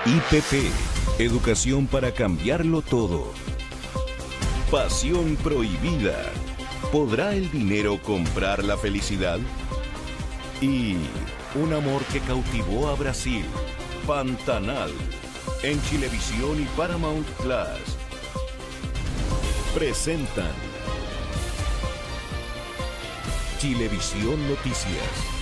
IPP, educación para cambiarlo todo. Pasión prohibida. ¿Podrá el dinero comprar la felicidad? Y un amor que cautivó a Brasil, Pantanal, en Chilevisión y Paramount Plus. Presentan Chilevisión Noticias.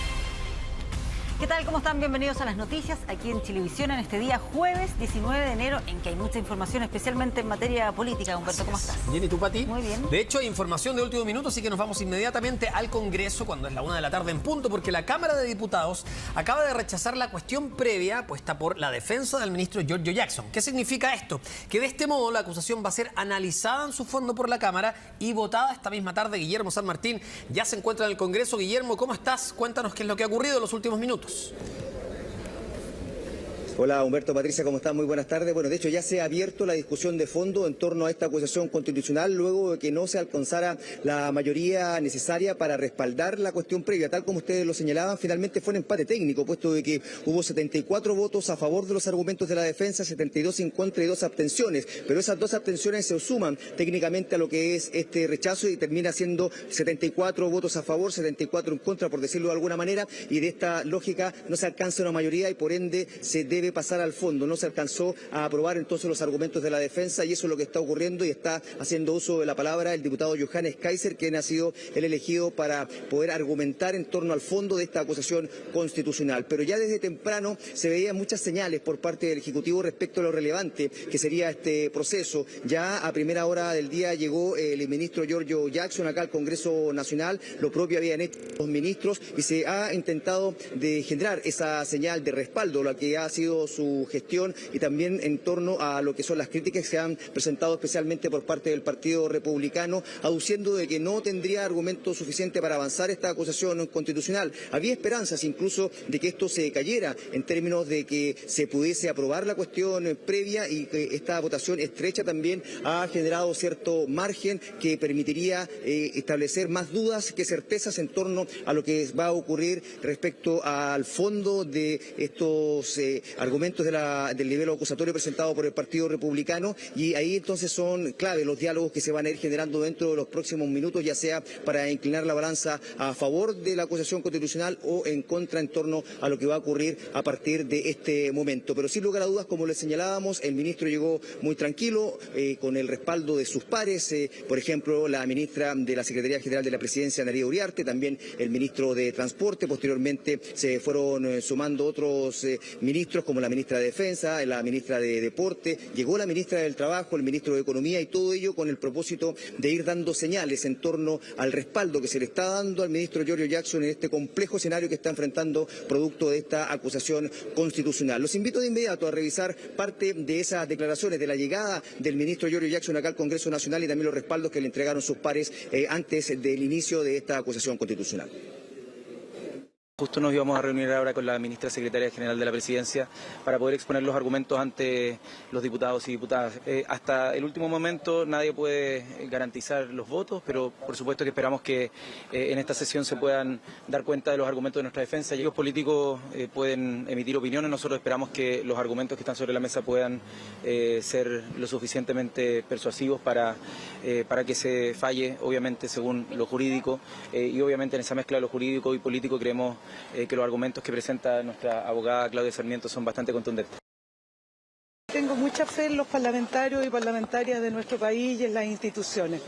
¿Qué tal? ¿Cómo están? Bienvenidos a las noticias aquí en Chilevisión en este día jueves 19 de enero en que hay mucha información, especialmente en materia política. Humberto, ¿cómo estás? Bien, ¿y tú, Pati? Muy bien. De hecho, hay información de último minuto, así que nos vamos inmediatamente al Congreso cuando es la 1 de la tarde en punto, porque la Cámara de Diputados acaba de rechazar la cuestión previa puesta por la defensa del ministro Giorgio Jackson. ¿Qué significa esto? Que de este modo la acusación va a ser analizada en su fondo por la Cámara y votada esta misma tarde. Guillermo San Martín ya se encuentra en el Congreso. Guillermo, ¿cómo estás? Cuéntanos qué es lo que ha ocurrido en los últimos minutos. Hola Humberto, Patricia, ¿cómo están? Muy buenas tardes. Bueno, de hecho ya se ha abierto la discusión de fondo en torno a esta acusación constitucional luego de que no se alcanzara la mayoría necesaria para respaldar la cuestión previa. Tal como ustedes lo señalaban, finalmente fue un empate técnico, puesto de que hubo 74 votos a favor de los argumentos de la defensa, 72 en contra y 2 abstenciones. Pero esas 2 abstenciones se suman técnicamente a lo que es este rechazo y termina siendo 74 votos a favor, 74 en contra, por decirlo de alguna manera, y de esta lógica no se alcanza una mayoría y por ende se debe pasar al fondo. No se alcanzó a aprobar entonces los argumentos de la defensa y eso es lo que está ocurriendo y está haciendo uso de la palabra el diputado Johannes Kaiser, quien ha sido el elegido para poder argumentar en torno al fondo de esta acusación constitucional. Pero ya desde temprano se veían muchas señales por parte del Ejecutivo respecto a lo relevante que sería este proceso. Ya a primera hora del día llegó el ministro Giorgio Jackson acá al Congreso Nacional, lo propio habían hecho los ministros y se ha intentado de generar esa señal de respaldo, la que ha sido su gestión y también en torno a lo que son las críticas que se han presentado especialmente por parte del Partido Republicano, aduciendo de que no tendría argumento suficiente para avanzar esta acusación constitucional. Había esperanzas incluso de que esto se cayera en términos de que se pudiese aprobar la cuestión previa y que esta votación estrecha también ha generado cierto margen que permitiría establecer más dudas que certezas en torno a lo que va a ocurrir respecto al fondo de estos argumentos del nivel acusatorio presentado por el Partido Republicano, y ahí entonces son clave los diálogos que se van a ir generando dentro de los próximos minutos, ya sea para inclinar la balanza a favor de la acusación constitucional o en contra en torno a lo que va a ocurrir a partir de este momento. Pero sin lugar a dudas, como les señalábamos, el ministro llegó muy tranquilo, con el respaldo de sus pares, por ejemplo, la ministra de la Secretaría General de la Presidencia, Analía Uriarte, también el ministro de Transporte. Posteriormente se fueron sumando otros ministros como la ministra de Defensa, la ministra de Deporte, llegó la ministra del Trabajo, el ministro de Economía, y todo ello con el propósito de ir dando señales en torno al respaldo que se le está dando al ministro Giorgio Jackson en este complejo escenario que está enfrentando producto de esta acusación constitucional. Los invito de inmediato a revisar parte de esas declaraciones de la llegada del ministro Giorgio Jackson acá al Congreso Nacional y también los respaldos que le entregaron sus pares antes del inicio de esta acusación constitucional. Justo nos íbamos a reunir ahora con la ministra secretaria general de la Presidencia para poder exponer los argumentos ante los diputados y diputadas. Hasta el último momento nadie puede garantizar los votos, pero por supuesto que esperamos que en esta sesión se puedan dar cuenta de los argumentos de nuestra defensa. Y los políticos pueden emitir opiniones, nosotros esperamos que los argumentos que están sobre la mesa puedan ser lo suficientemente persuasivos para que se falle, obviamente, según lo jurídico, y obviamente en esa mezcla de lo jurídico y político creemos que los argumentos que presenta nuestra abogada Claudia Sarmiento son bastante contundentes. Tengo mucha fe en los parlamentarios y parlamentarias de nuestro país y en las instituciones.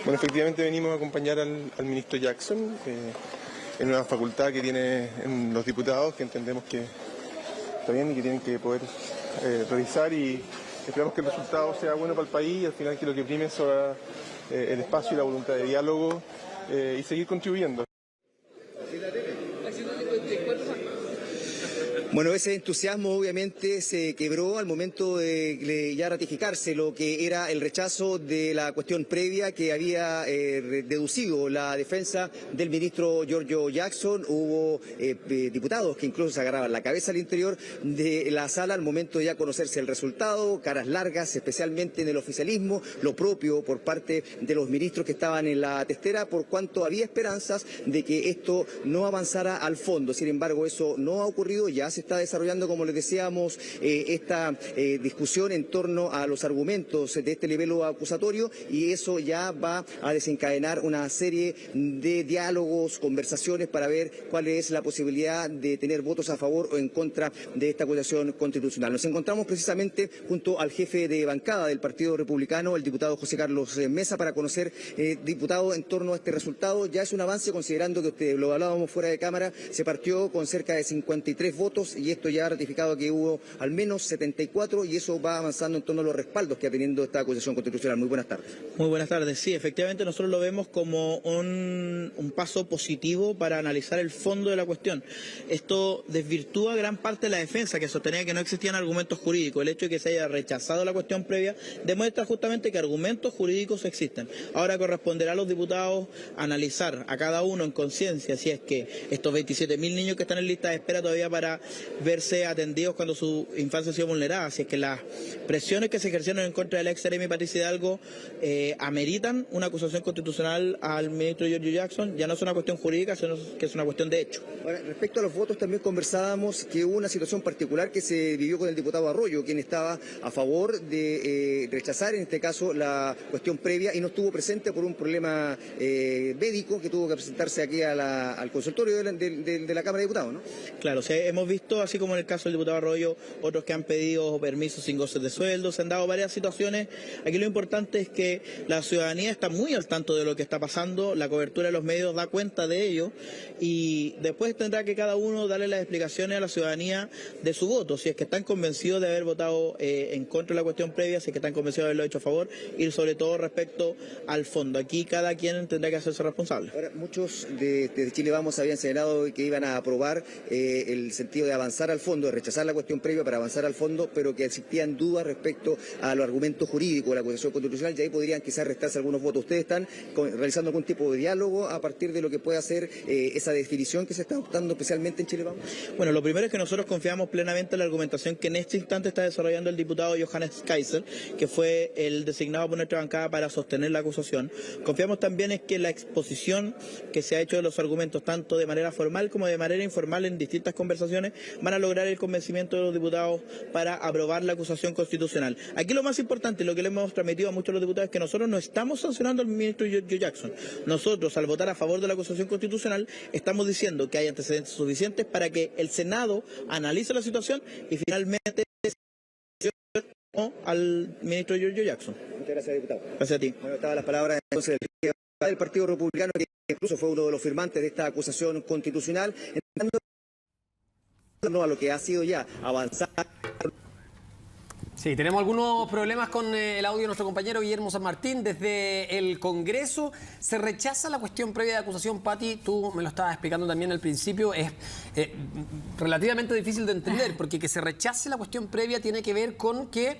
Bueno, efectivamente venimos a acompañar al ministro Jackson en una facultad que tienen los diputados, que entendemos que está bien y que tienen que poder revisar, y esperamos que el resultado sea bueno para el país y al final que lo que prime sea el espacio y la voluntad de diálogo y seguir contribuyendo. Bueno, ese entusiasmo obviamente se quebró al momento de ya ratificarse lo que era el rechazo de la cuestión previa que había deducido la defensa del ministro Giorgio Jackson. Hubo diputados que incluso se agarraban la cabeza al interior de la sala al momento de ya conocerse el resultado, caras largas, especialmente en el oficialismo, lo propio por parte de los ministros que estaban en la testera, por cuanto había esperanzas de que esto no avanzara al fondo. Sin embargo, eso no ha ocurrido, ya se se está desarrollando, como les decíamos, esta discusión en torno a los argumentos de este libelo acusatorio, y eso ya va a desencadenar una serie de diálogos, conversaciones para ver cuál es la posibilidad de tener votos a favor o en contra de esta acusación constitucional. Nos encontramos precisamente junto al jefe de bancada del Partido Republicano, el diputado José Carlos Mesa, para conocer, diputado, en torno a este resultado. Ya es un avance, considerando que usted lo hablábamos fuera de cámara, se partió con cerca de 53 votos y esto ya ha ratificado que hubo al menos 74, y eso va avanzando en torno a los respaldos que ha tenido esta acusación constitucional. Muy buenas tardes. Muy buenas tardes. Sí, efectivamente nosotros lo vemos como un paso positivo para analizar el fondo de la cuestión. Esto desvirtúa gran parte de la defensa, que sostenía que no existían argumentos jurídicos. El hecho de que se haya rechazado la cuestión previa demuestra justamente que argumentos jurídicos existen. Ahora corresponderá a los diputados analizar a cada uno en conciencia si es que estos 27.000 niños que están en lista de espera todavía para verse atendidos cuando su infancia ha sido vulnerada, si es que las presiones que se ejercieron en contra de la ex Seremi Patricia Hidalgo ameritan una acusación constitucional al ministro Giorgio Jackson. Ya no es una cuestión jurídica, sino que es una cuestión de hecho. Ahora, respecto a los votos, también conversábamos que hubo una situación particular que se vivió con el diputado Arroyo, quien estaba a favor de rechazar, en este caso, la cuestión previa, y no estuvo presente por un problema médico, que tuvo que presentarse aquí al consultorio de la Cámara de Diputados, ¿no? Claro, o sea, hemos visto, así como en el caso del diputado Arroyo, otros que han pedido permisos sin goces de sueldo, se han dado varias situaciones. Aquí lo importante es que la ciudadanía está muy al tanto de lo que está pasando, la cobertura de los medios da cuenta de ello, y después tendrá que cada uno darle las explicaciones a la ciudadanía de su voto, si es que están convencidos de haber votado en contra de la cuestión previa, si es que están convencidos de haberlo hecho a favor, y sobre todo respecto al fondo. Aquí cada quien tendrá que hacerse responsable. Ahora, muchos de Chile Vamos habían señalado que iban a aprobar el sentido de avanzar al fondo, de rechazar la cuestión previa para avanzar al fondo, pero que existían dudas respecto a los argumentos jurídicos de la acusación constitucional, y ahí podrían quizás restarse algunos votos. ¿Ustedes están realizando algún tipo de diálogo a partir de lo que pueda ser esa definición que se está adoptando especialmente en Chile Vamos? Bueno, lo primero es que nosotros confiamos plenamente en la argumentación que en este instante está desarrollando el diputado Johannes Kaiser, que fue el designado por nuestra bancada para sostener la acusación. Confiamos también en que la exposición que se ha hecho de los argumentos, tanto de manera formal como de manera informal en distintas conversaciones, van a lograr el convencimiento de los diputados para aprobar la acusación constitucional. Aquí lo más importante, lo que le hemos transmitido a muchos de los diputados, es que nosotros no estamos sancionando al ministro Giorgio Jackson. Nosotros, al votar a favor de la acusación constitucional, estamos diciendo que hay antecedentes suficientes para que el Senado analice la situación y finalmente al ministro Giorgio Jackson. Muchas gracias, diputado. Gracias a ti. Bueno, estaban las palabras entonces del Partido Republicano, que incluso fue uno de los firmantes de esta acusación constitucional, entrando a lo que ha sido ya avanzar. Sí, tenemos algunos problemas con el audio de nuestro compañero Guillermo San Martín. Desde el Congreso se rechaza la cuestión previa de acusación. Pati, tú me lo estabas explicando también al principio, es relativamente difícil de entender, porque que se rechace la cuestión previa tiene que ver con que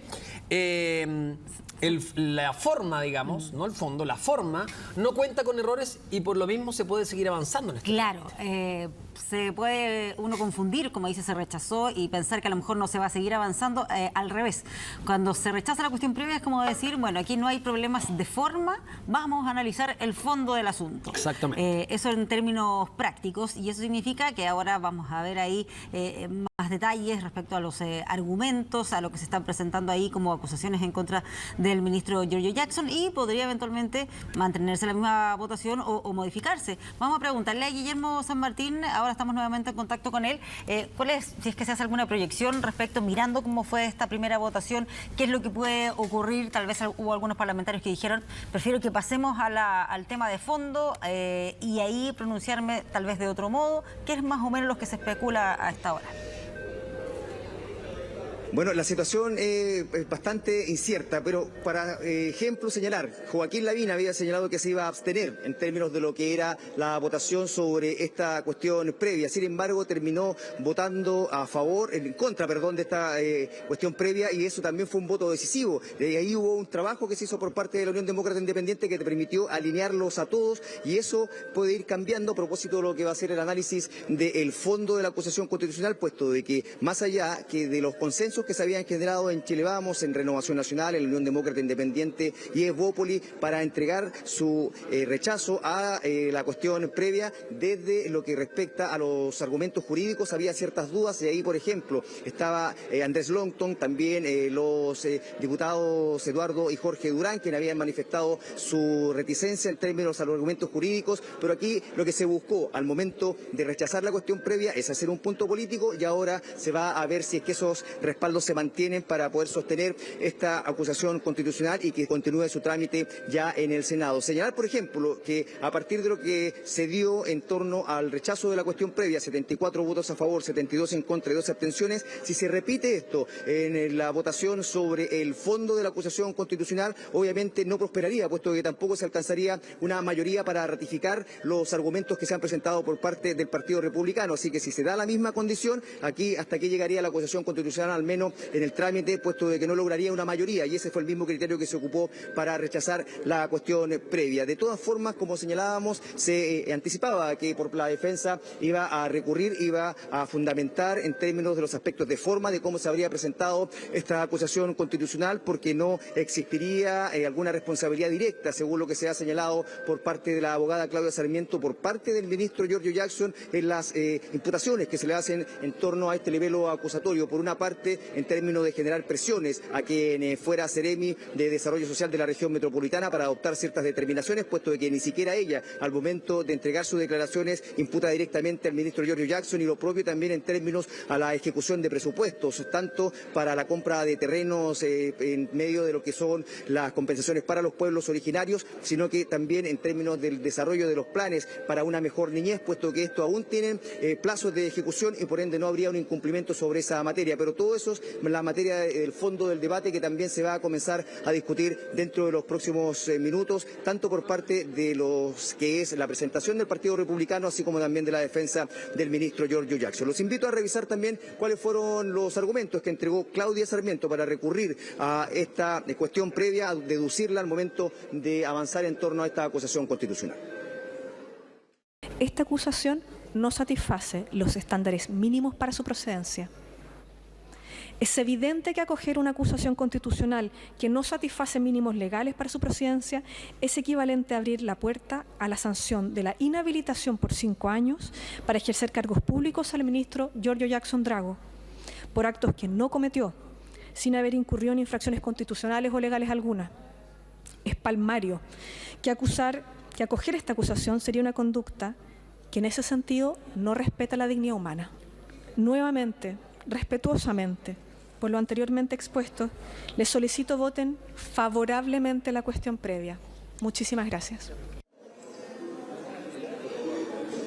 la forma, digamos, no el fondo, la forma no cuenta con errores y por lo mismo se puede seguir avanzando en esto. Claro, se puede uno confundir, como dice, se rechazó, y pensar que a lo mejor no se va a seguir avanzando. Al revés, cuando se rechaza la cuestión previa es como decir, bueno, aquí no hay problemas de forma, vamos a analizar el fondo del asunto. Exactamente. Eso en términos prácticos, y eso significa que ahora vamos a ver ahí más detalles respecto a los argumentos, a lo que se están presentando ahí como acusaciones en contra del ministro Giorgio Jackson, y podría eventualmente mantenerse la misma votación o modificarse. Vamos a preguntarle a Guillermo San Martín, ahora estamos nuevamente en contacto con él, ¿cuál es, si es que se hace alguna proyección respecto, mirando cómo fue esta primera votación, qué es lo que puede ocurrir? Tal vez hubo algunos parlamentarios que dijeron, prefiero que pasemos al tema de fondo y ahí pronunciarme tal vez de otro modo. ¿Qué es más o menos lo que se especula a esta hora? Bueno, la situación es bastante incierta, pero para ejemplo señalar, Joaquín Lavín había señalado que se iba a abstener en términos de lo que era la votación sobre esta cuestión previa. Sin embargo, terminó votando en contra de esta cuestión previa, y eso también fue un voto decisivo. De ahí hubo un trabajo que se hizo por parte de la Unión Demócrata Independiente que te permitió alinearlos a todos, y eso puede ir cambiando a propósito de lo que va a ser el análisis del fondo de la acusación constitucional, puesto de que más allá que de los consensos consensos que se habían generado en Chile Vamos, en Renovación Nacional, en la Unión Demócrata Independiente y Evópoli para entregar su rechazo a la cuestión previa. Desde lo que respecta a los argumentos jurídicos había ciertas dudas, y ahí, por ejemplo, estaba Andrés Longton, también los diputados Eduardo y Jorge Durán, quienes habían manifestado su reticencia en términos a los argumentos jurídicos, pero aquí lo que se buscó al momento de rechazar la cuestión previa es hacer un punto político, y ahora se va a ver si es que esos respaldos se mantienen para poder sostener esta acusación constitucional y que continúe su trámite ya en el Senado. Señalar, por ejemplo, que a partir de lo que se dio en torno al rechazo de la cuestión previa, 74 votos a favor, 72 en contra y 2 abstenciones, si se repite esto en la votación sobre el fondo de la acusación constitucional, obviamente no prosperaría, puesto que tampoco se alcanzaría una mayoría para ratificar los argumentos que se han presentado por parte del Partido Republicano. Así que si se da la misma condición, aquí hasta aquí llegaría la acusación constitucional, al menos en el trámite, puesto de que no lograría una mayoría, y ese fue el mismo criterio que se ocupó para rechazar la cuestión previa. De todas formas, como señalábamos, se anticipaba que por la defensa iba a recurrir, iba a fundamentar en términos de los aspectos de forma de cómo se habría presentado esta acusación constitucional, porque no existiría alguna responsabilidad directa, según lo que se ha señalado por parte de la abogada Claudia Sarmiento, por parte del ministro Giorgio Jackson, en las imputaciones que se le hacen en torno a este libelo acusatorio. Por una parte, en términos de generar presiones a quien fuera Seremi de Desarrollo Social de la región metropolitana para adoptar ciertas determinaciones, puesto de que ni siquiera ella, al momento de entregar sus declaraciones, imputa directamente al ministro Giorgio Jackson, y lo propio también en términos a la ejecución de presupuestos, tanto para la compra de terrenos en medio de lo que son las compensaciones para los pueblos originarios, sino que también en términos del desarrollo de los planes para una mejor niñez, puesto que esto aún tienen plazos de ejecución y por ende no habría un incumplimiento sobre esa materia. Pero todo eso es la materia del fondo del debate, que también se va a comenzar a discutir dentro de los próximos minutos, tanto por parte de los que es la presentación del Partido Republicano, así como también de la defensa del ministro Giorgio Jackson. Los invito a revisar también cuáles fueron los argumentos que entregó Claudia Sarmiento para recurrir a esta cuestión previa, a deducirla al momento de avanzar en torno a esta acusación constitucional. Esta acusación no satisface los estándares mínimos para su procedencia. Es evidente que acoger una acusación constitucional que no satisface mínimos legales para su procedencia es equivalente a abrir la puerta a la sanción de la inhabilitación por 5 años para ejercer cargos públicos al ministro Giorgio Jackson Drago por actos que no cometió, sin haber incurrido en infracciones constitucionales o legales alguna. Es palmario que acoger esta acusación sería una conducta que en ese sentido no respeta la dignidad humana. Nuevamente, respetuosamente, por lo anteriormente expuesto, les solicito voten favorablemente la cuestión previa. Muchísimas gracias.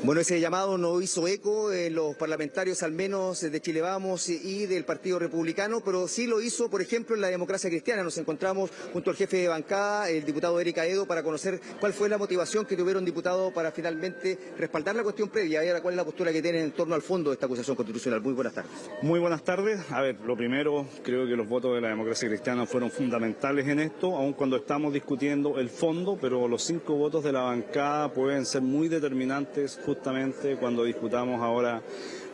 Bueno, ese llamado no hizo eco en los parlamentarios, al menos de Chile Vamos y del Partido Republicano, pero sí lo hizo, por ejemplo, en la Democracia Cristiana. Nos encontramos junto al jefe de bancada, el diputado Eric Aedo, para conocer cuál fue la motivación que tuvieron diputados para finalmente respaldar la cuestión previa y ahora cuál es la postura que tienen en torno al fondo de esta acusación constitucional. Muy buenas tardes. Muy buenas tardes. A ver, lo primero, creo que los votos de la Democracia Cristiana fueron fundamentales en esto, aun cuando estamos discutiendo el fondo, pero los 5 votos de la bancada pueden ser muy determinantes justamente cuando discutamos ahora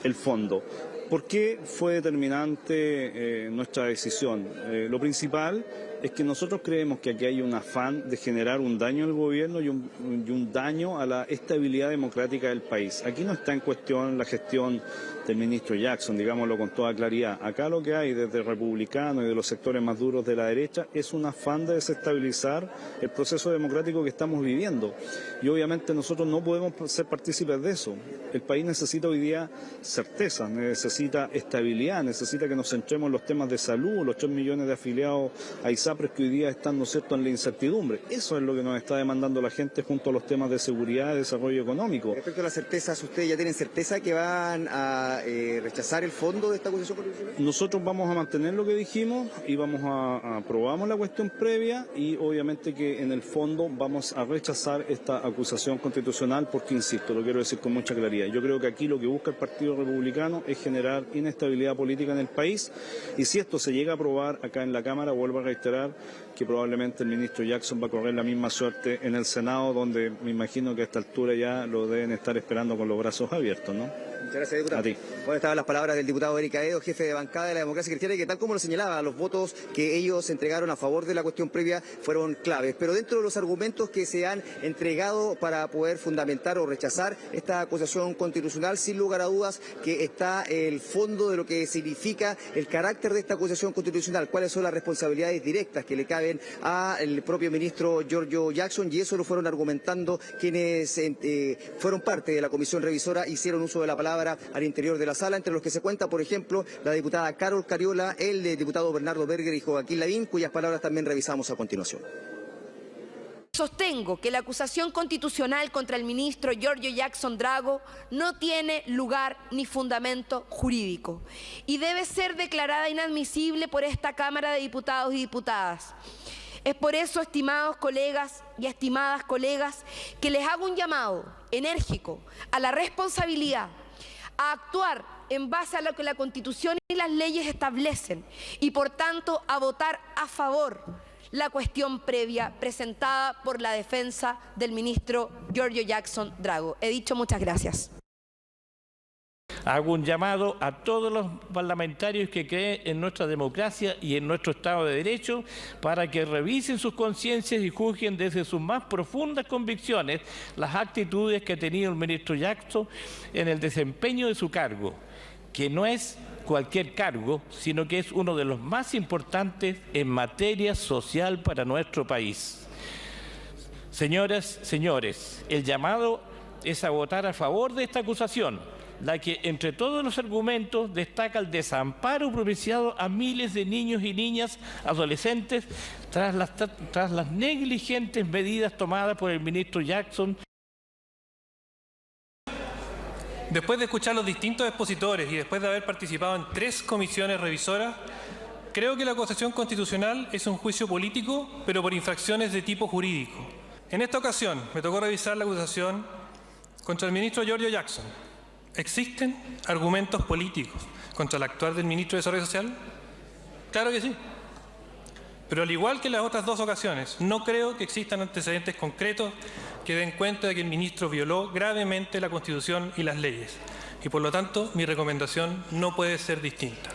el fondo. ¿Por qué fue determinante nuestra decisión? Lo principal es que nosotros creemos que aquí hay un afán de generar un daño al gobierno y un daño a la estabilidad democrática del país. Aquí no está en cuestión la gestión del ministro Jackson, digámoslo con toda claridad. Acá lo que hay desde republicanos y de los sectores más duros de la derecha es un afán de desestabilizar el proceso democrático que estamos viviendo. Y obviamente nosotros no podemos ser partícipes de eso. El país necesita hoy día certeza, necesita estabilidad, necesita que nos centremos en los temas de salud, los 3 millones de afiliados a ISAPRES que hoy día están, ¿no es cierto?, en la incertidumbre. Eso es lo que nos está demandando la gente junto a los temas de seguridad y desarrollo económico. Respecto a las certezas, ¿ustedes ya tienen certeza que van a rechazar el fondo de esta acusación constitucional? Nosotros vamos a mantener lo que dijimos y vamos a aprobamos la cuestión previa y obviamente que en el fondo vamos a rechazar esta acusación constitucional porque, insisto, lo quiero decir con mucha claridad. Yo creo que aquí lo que busca el Partido Republicano es generar inestabilidad política en el país y si esto se llega a aprobar acá en la Cámara, vuelvo a reiterar que probablemente el ministro Jackson va a correr la misma suerte en el Senado, donde me imagino que a esta altura ya lo deben estar esperando con los brazos abiertos, ¿no? Muchas gracias, diputado. A ti. Bueno, estaban las palabras del diputado Eric Aedo, jefe de bancada de la Democracia Cristiana, y que tal como lo señalaba, los votos que ellos entregaron a favor de la cuestión previa fueron claves. Pero dentro de los argumentos que se han entregado para poder fundamentar o rechazar esta acusación constitucional, sin lugar a dudas que está el fondo de lo que significa el carácter de esta acusación constitucional, cuáles son las responsabilidades directas que le caben al propio ministro Giorgio Jackson, y eso lo fueron argumentando quienes fueron parte de la comisión revisora, hicieron uso de la palabra al interior de la sala, entre los que se cuenta, por ejemplo, la diputada Carol Cariola, el diputado Bernardo Berger y Joaquín Lavín, cuyas palabras también revisamos a continuación. Sostengo que la acusación constitucional contra el ministro Giorgio Jackson Drago no tiene lugar ni fundamento jurídico y debe ser declarada inadmisible por esta Cámara de Diputados y Diputadas. Es por eso, estimados colegas y estimadas colegas, que les hago un llamado enérgico a la responsabilidad, a actuar en base a lo que la Constitución y las leyes establecen y, por tanto, a votar a favor la cuestión previa presentada por la defensa del ministro Giorgio Jackson Drago. He dicho muchas gracias. Hago un llamado a todos los parlamentarios que creen en nuestra democracia y en nuestro Estado de Derecho para que revisen sus conciencias y juzguen desde sus más profundas convicciones las actitudes que ha tenido el ministro Jackson en el desempeño de su cargo, que no es cualquier cargo, sino que es uno de los más importantes en materia social para nuestro país. Señoras, señores, el llamado es a votar a favor de esta acusación, la que entre todos los argumentos destaca el desamparo propiciado a miles de niños y niñas adolescentes tras las negligentes medidas tomadas por el ministro Jackson. Después de escuchar los distintos expositores y después de haber participado en 3 comisiones revisoras, creo que la acusación constitucional es un juicio político, pero por infracciones de tipo jurídico. En esta ocasión me tocó revisar la acusación contra el ministro Giorgio Jackson. ¿Existen argumentos políticos contra el actuar del ministro de Desarrollo Social? Claro que sí. Pero al igual que en las otras 2 ocasiones, no creo que existan antecedentes concretos que den cuenta de que el ministro violó gravemente la Constitución y las leyes. Y por lo tanto, mi recomendación no puede ser distinta.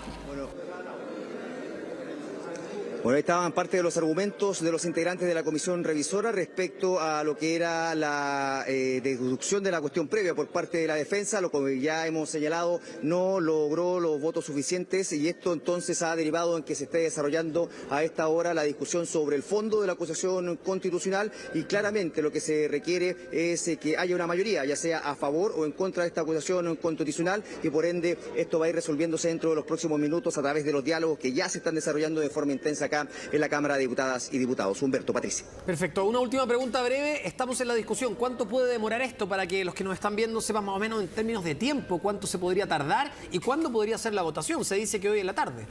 Bueno, ahí estaban parte de los argumentos de los integrantes de la comisión revisora respecto a lo que era la deducción de la cuestión previa por parte de la defensa, lo que ya hemos señalado no logró los votos suficientes, y esto entonces ha derivado en que se esté desarrollando a esta hora la discusión sobre el fondo de la acusación constitucional, y claramente lo que se requiere es que haya una mayoría, ya sea a favor o en contra de esta acusación constitucional, y por ende esto va a ir resolviéndose dentro de los próximos minutos a través de los diálogos que ya se están desarrollando de forma intensa acá en la Cámara de Diputadas y Diputados. Humberto, Patricia. Perfecto. Una última pregunta breve. Estamos en la discusión. ¿Cuánto puede demorar esto para que los que nos están viendo sepan más o menos en términos de tiempo cuánto se podría tardar y cuándo podría ser la votación? Se dice que hoy en la tarde.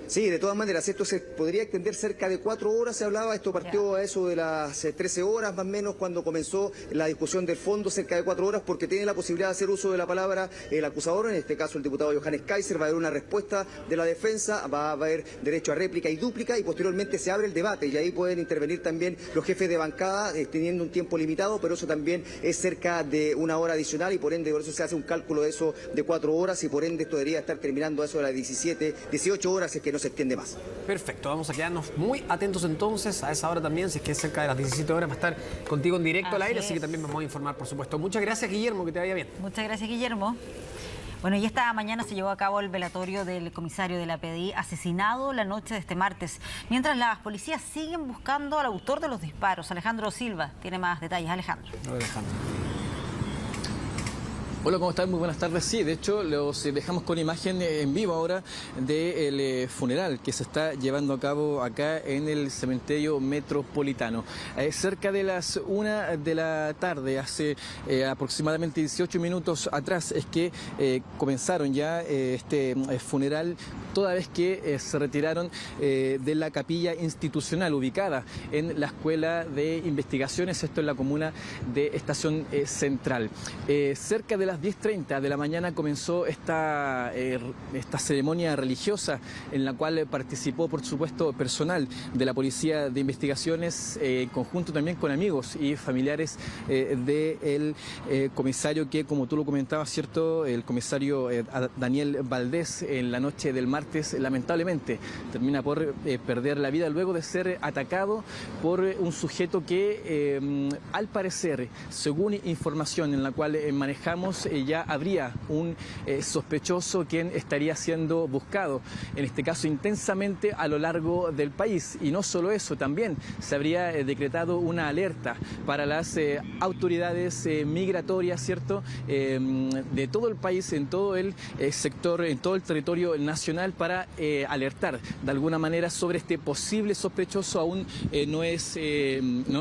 Sí, de todas maneras, esto se podría extender cerca de 4 horas, se hablaba, esto partió a eso de las 13 horas más o menos cuando comenzó la discusión del fondo, cerca de 4 horas, porque tiene la posibilidad de hacer uso de la palabra el acusador, en este caso el diputado Johannes Kaiser, va a haber una respuesta de la defensa, va a haber derecho a réplica y dúplica, y posteriormente se abre el debate, y ahí pueden intervenir también los jefes de bancada, teniendo un tiempo limitado, pero eso también es cerca de 1 hora adicional, y por ende por eso se hace un cálculo de eso de 4 horas, y por ende esto debería estar terminando a eso de las 18 horas, si es que no se extiende más. Perfecto, vamos a quedarnos muy atentos entonces a esa hora también, si es que es cerca de las 17 horas, va a estar contigo en directo al aire, así que también vamos a informar, por supuesto. Muchas gracias, Guillermo, que te vaya bien. Muchas gracias, Guillermo. Bueno, y esta mañana se llevó a cabo el velatorio del comisario de la PDI asesinado la noche de este martes, mientras las policías siguen buscando al autor de los disparos. Alejandro Silva tiene más detalles. Alejandro. Hola, ¿cómo están? Muy buenas tardes. Sí, de hecho, los dejamos con imagen en vivo ahora del funeral que se está llevando a cabo acá en el cementerio metropolitano. Cerca de las 1 de la tarde, hace aproximadamente 18 minutos atrás, es que comenzaron ya este funeral, toda vez que se retiraron de la capilla institucional ubicada en la Escuela de Investigaciones, esto en la comuna de Estación Central. Cerca de las las 10:30 de la mañana comenzó esta ceremonia religiosa en la cual participó, por supuesto, personal de la Policía de Investigaciones, en conjunto también con amigos y familiares del comisario que, como tú lo comentabas, ¿cierto?, el comisario Daniel Valdés, en la noche del martes, lamentablemente termina por perder la vida luego de ser atacado por un sujeto que, al parecer, según información en la cual manejamos, ya habría un sospechoso quien estaría siendo buscado, en este caso intensamente, a lo largo del país. Y no solo eso, también se habría decretado una alerta para las autoridades migratorias, ¿cierto?, de todo el país, en todo el sector, en todo el territorio nacional, para alertar de alguna manera sobre este posible sospechoso. Aún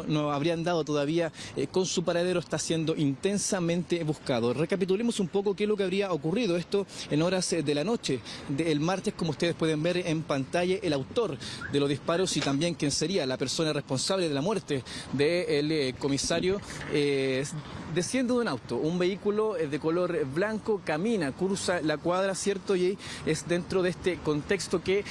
no habrían dado todavía con su paradero, está siendo intensamente buscado. Recapitulemos un poco qué es lo que habría ocurrido. Esto en horas de la noche del martes, como ustedes pueden ver en pantalla, el autor de los disparos y también quien sería la persona responsable de la muerte del comisario desciende de un auto, un vehículo de color blanco, camina, cruza la cuadra, ¿cierto? Y es dentro de este contexto que,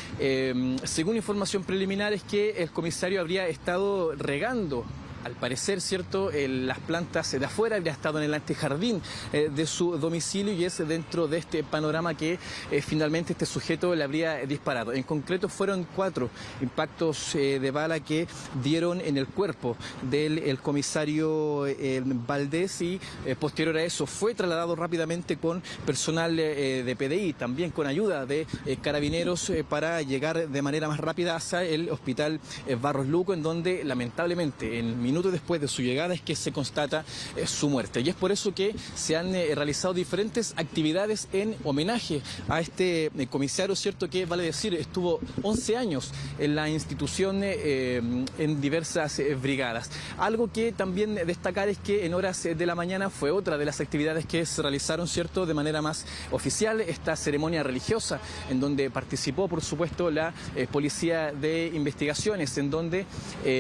según información preliminar, es que el comisario habría estado regando, al parecer, ¿cierto?, las plantas de afuera, habría estado en el antejardín de su domicilio, y es dentro de este panorama que finalmente este sujeto le habría disparado. En concreto fueron 4 impactos de bala que dieron en el cuerpo del comisario Valdés, y posterior a eso fue trasladado rápidamente con personal de PDI, también con ayuda de carabineros, para llegar de manera más rápida hacia el hospital Barros Luco, en donde lamentablemente en minutos después de su llegada es que se constata su muerte. Y es por eso que se han realizado diferentes actividades en homenaje a este comisario, ¿cierto?, que, vale decir, estuvo 11 años en la institución en diversas brigadas. Algo que también destacar es que en horas de la mañana fue otra de las actividades que se realizaron, ¿cierto?, de manera más oficial, esta ceremonia religiosa en donde participó, por supuesto, la Policía de Investigaciones, en donde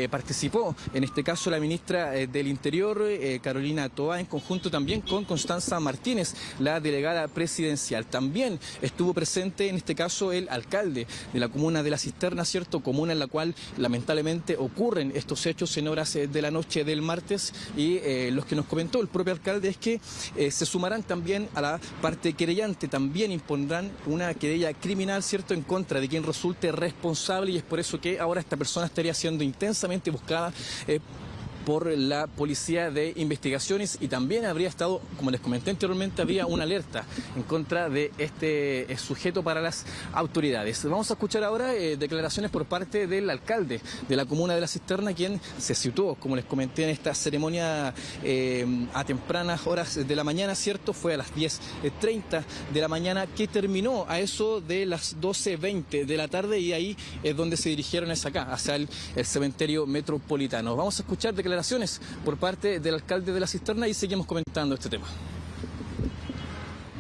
participó, en este caso, la ministra del Interior, Carolina Toá, en conjunto también con Constanza Martínez, la delegada presidencial. También estuvo presente, en este caso, el alcalde de la comuna de La Cisterna, ¿cierto?, comuna en la cual lamentablemente ocurren estos hechos en horas de la noche del martes, y los que nos comentó el propio alcalde es que se sumarán también a la parte querellante, también impondrán una querella criminal, ¿cierto?, en contra de quien resulte responsable, y es por eso que ahora esta persona estaría siendo intensamente buscada por la Policía de Investigaciones, y también habría estado, como les comenté anteriormente, había una alerta en contra de este sujeto para las autoridades. Vamos a escuchar ahora declaraciones por parte del alcalde de la comuna de La Cisterna, quien se situó, como les comenté, en esta ceremonia a tempranas horas de la mañana, ¿cierto? Fue a las 10:30 de la mañana, que terminó a eso de las 12:20 de la tarde, y ahí es donde se dirigieron hacia el cementerio metropolitano. Vamos a escuchar declaraciones por parte del alcalde de La Cisterna y seguimos comentando este tema.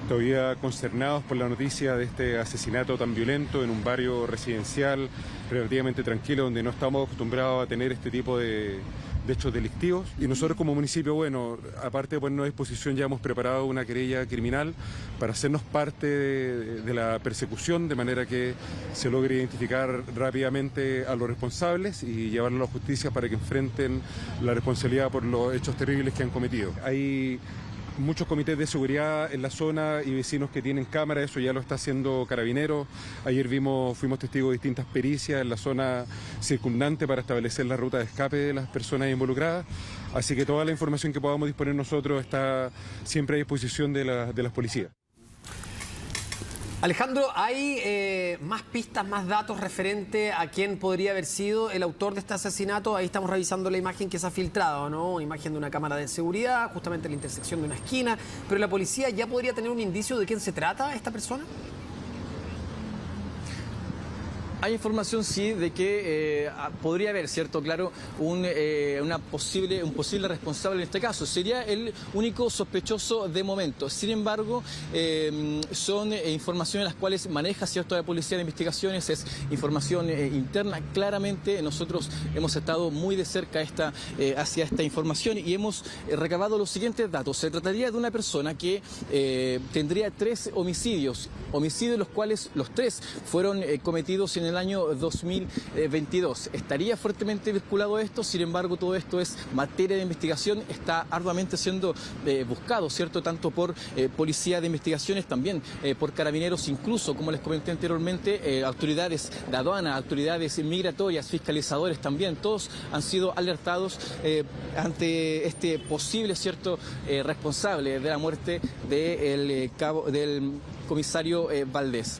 Todavía consternados por la noticia de este asesinato tan violento en un barrio residencial relativamente tranquilo, donde no estamos acostumbrados a tener este tipo de hechos delictivos. Y nosotros como municipio, bueno, aparte de ponernos a disposición, ya hemos preparado una querella criminal para hacernos parte de la persecución, de manera que se logre identificar rápidamente a los responsables y llevarlos a la justicia para que enfrenten la responsabilidad por los hechos terribles que han cometido. Hay muchos comités de seguridad en la zona y vecinos que tienen cámara, eso ya lo está haciendo Carabineros. Ayer fuimos testigos de distintas pericias en la zona circundante para establecer la ruta de escape de las personas involucradas. Así que toda la información que podamos disponer nosotros está siempre a disposición de las policías. Alejandro, ¿hay más pistas, más datos referente a quién podría haber sido el autor de este asesinato? Ahí estamos revisando la imagen que se ha filtrado, ¿no? Una imagen de una cámara de seguridad, justamente en la intersección de una esquina. ¿Pero la policía ya podría tener un indicio de quién se trata esta persona? Hay información, sí, de que podría haber, ¿cierto? Claro, un posible responsable en este caso. Sería el único sospechoso de momento. Sin embargo, son informaciones las cuales maneja, ¿cierto?, la Policía de Investigaciones, es información interna. Claramente nosotros hemos estado muy de cerca hacia esta información y hemos recabado los siguientes datos. Se trataría de una persona que tendría 3 homicidios, los cuales los 3 fueron cometidos en el año 2022. Estaría fuertemente vinculado a esto, sin embargo todo esto es materia de investigación, está arduamente siendo buscado, ¿cierto?, tanto por Policía de Investigaciones, también por Carabineros, incluso, como les comenté anteriormente, autoridades de aduana, autoridades migratorias, fiscalizadores también, todos han sido alertados ante este posible, ¿cierto?, responsable de la muerte del comisario Valdés.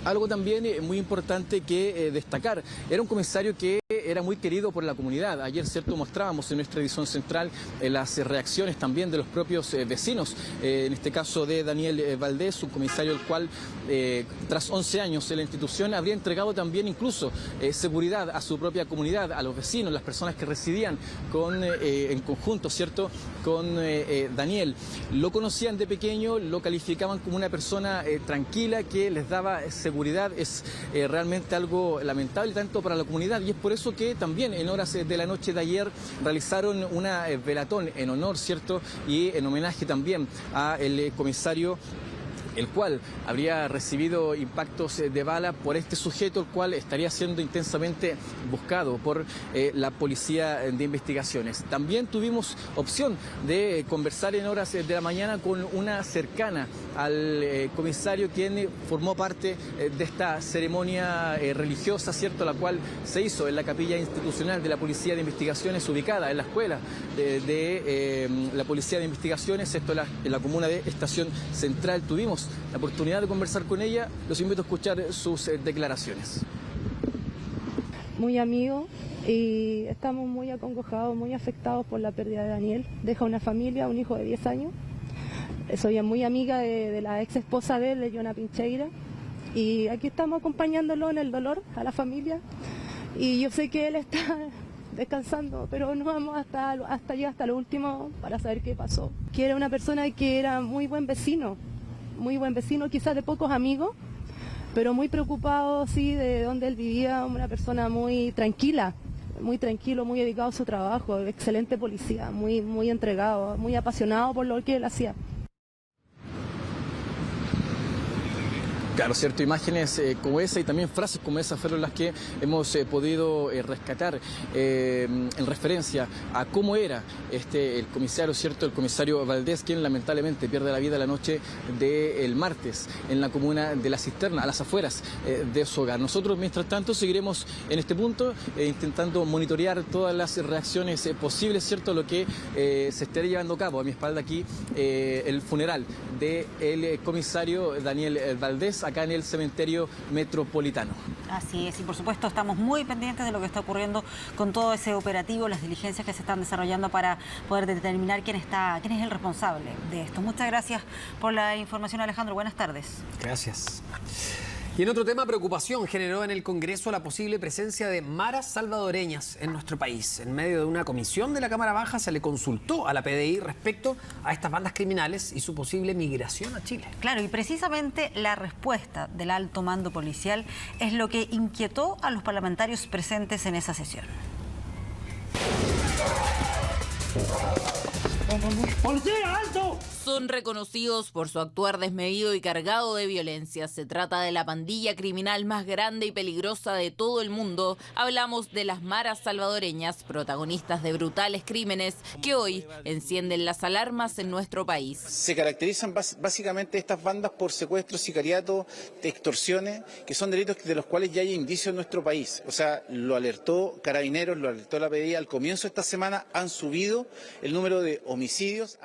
Algo también muy importante que destacar, era un comisario que era muy querido por la comunidad. Ayer, ¿cierto?, mostrábamos en nuestra edición central las reacciones también de los propios vecinos, en este caso de Daniel Valdés, un comisario el cual, tras 11 años en la institución, habría entregado también incluso seguridad a su propia comunidad, a los vecinos, las personas que residían en conjunto, ¿cierto?, con Daniel. Lo conocían de pequeño, lo calificaban como una persona tranquila que les daba seguridad. Es realmente algo lamentable tanto para la comunidad, y es por eso que también en horas de la noche de ayer realizaron una velatón en honor, ¿cierto?, y en homenaje también al comisario, el cual habría recibido impactos de bala por este sujeto, el cual estaría siendo intensamente buscado por la Policía de Investigaciones. También tuvimos opción de conversar en horas de la mañana con una cercana al comisario, quien formó parte de esta ceremonia religiosa, ¿cierto?, la cual se hizo en la capilla institucional de la Policía de Investigaciones, ubicada en la escuela de la Policía de Investigaciones, esto en la comuna de Estación Central. Tuvimos la oportunidad de conversar con ella, los invito a escuchar sus declaraciones. Muy amigo, y estamos muy acongojados, muy afectados por la pérdida de Daniel. Deja una familia, un hijo de 10 años. Soy muy amiga de la ex esposa de él, de Yona Pincheira, y aquí estamos acompañándolo en el dolor a la familia, y yo sé que él está descansando, pero nos vamos hasta lo último para saber qué pasó. Que era una persona que era muy buen vecino, quizás de pocos amigos, pero muy preocupado, sí, de donde él vivía, una persona muy tranquila, muy tranquilo, muy dedicado a su trabajo, excelente policía, muy entregado, muy apasionado por lo que él hacía. Claro, cierto, imágenes como esa y también frases como esas fueron las que hemos podido rescatar en referencia a cómo era el comisario, cierto, el comisario Valdés, quien lamentablemente pierde la vida la noche del martes en la comuna de La Cisterna, a las afueras de su hogar. Nosotros, mientras tanto, seguiremos en este punto intentando monitorear todas las reacciones posibles, cierto, lo que se esté llevando a cabo. A mi espalda aquí el funeral del comisario Daniel Valdés, acá en el cementerio metropolitano. Así es, y por supuesto estamos muy pendientes de lo que está ocurriendo con todo ese operativo, las diligencias que se están desarrollando para poder determinar quién es el responsable de esto. Muchas gracias por la información, Alejandro. Buenas tardes. Gracias. Y en otro tema, preocupación generó en el Congreso la posible presencia de maras salvadoreñas en nuestro país. En medio de una comisión de la Cámara Baja se le consultó a la PDI respecto a estas bandas criminales y su posible migración a Chile. Claro, y precisamente la respuesta del alto mando policial es lo que inquietó a los parlamentarios presentes en esa sesión. ¡Policía, alto! Son reconocidos por su actuar desmedido y cargado de violencia. Se trata de la pandilla criminal más grande y peligrosa de todo el mundo. Hablamos de las maras salvadoreñas, protagonistas de brutales crímenes que hoy encienden las alarmas en nuestro país. Se caracterizan básicamente estas bandas por secuestros, sicariato, extorsiones, que son delitos de los cuales ya hay indicios en nuestro país. O sea, lo alertó Carabineros, lo alertó la PDI. Al comienzo de esta semana han subido el número de homicidios.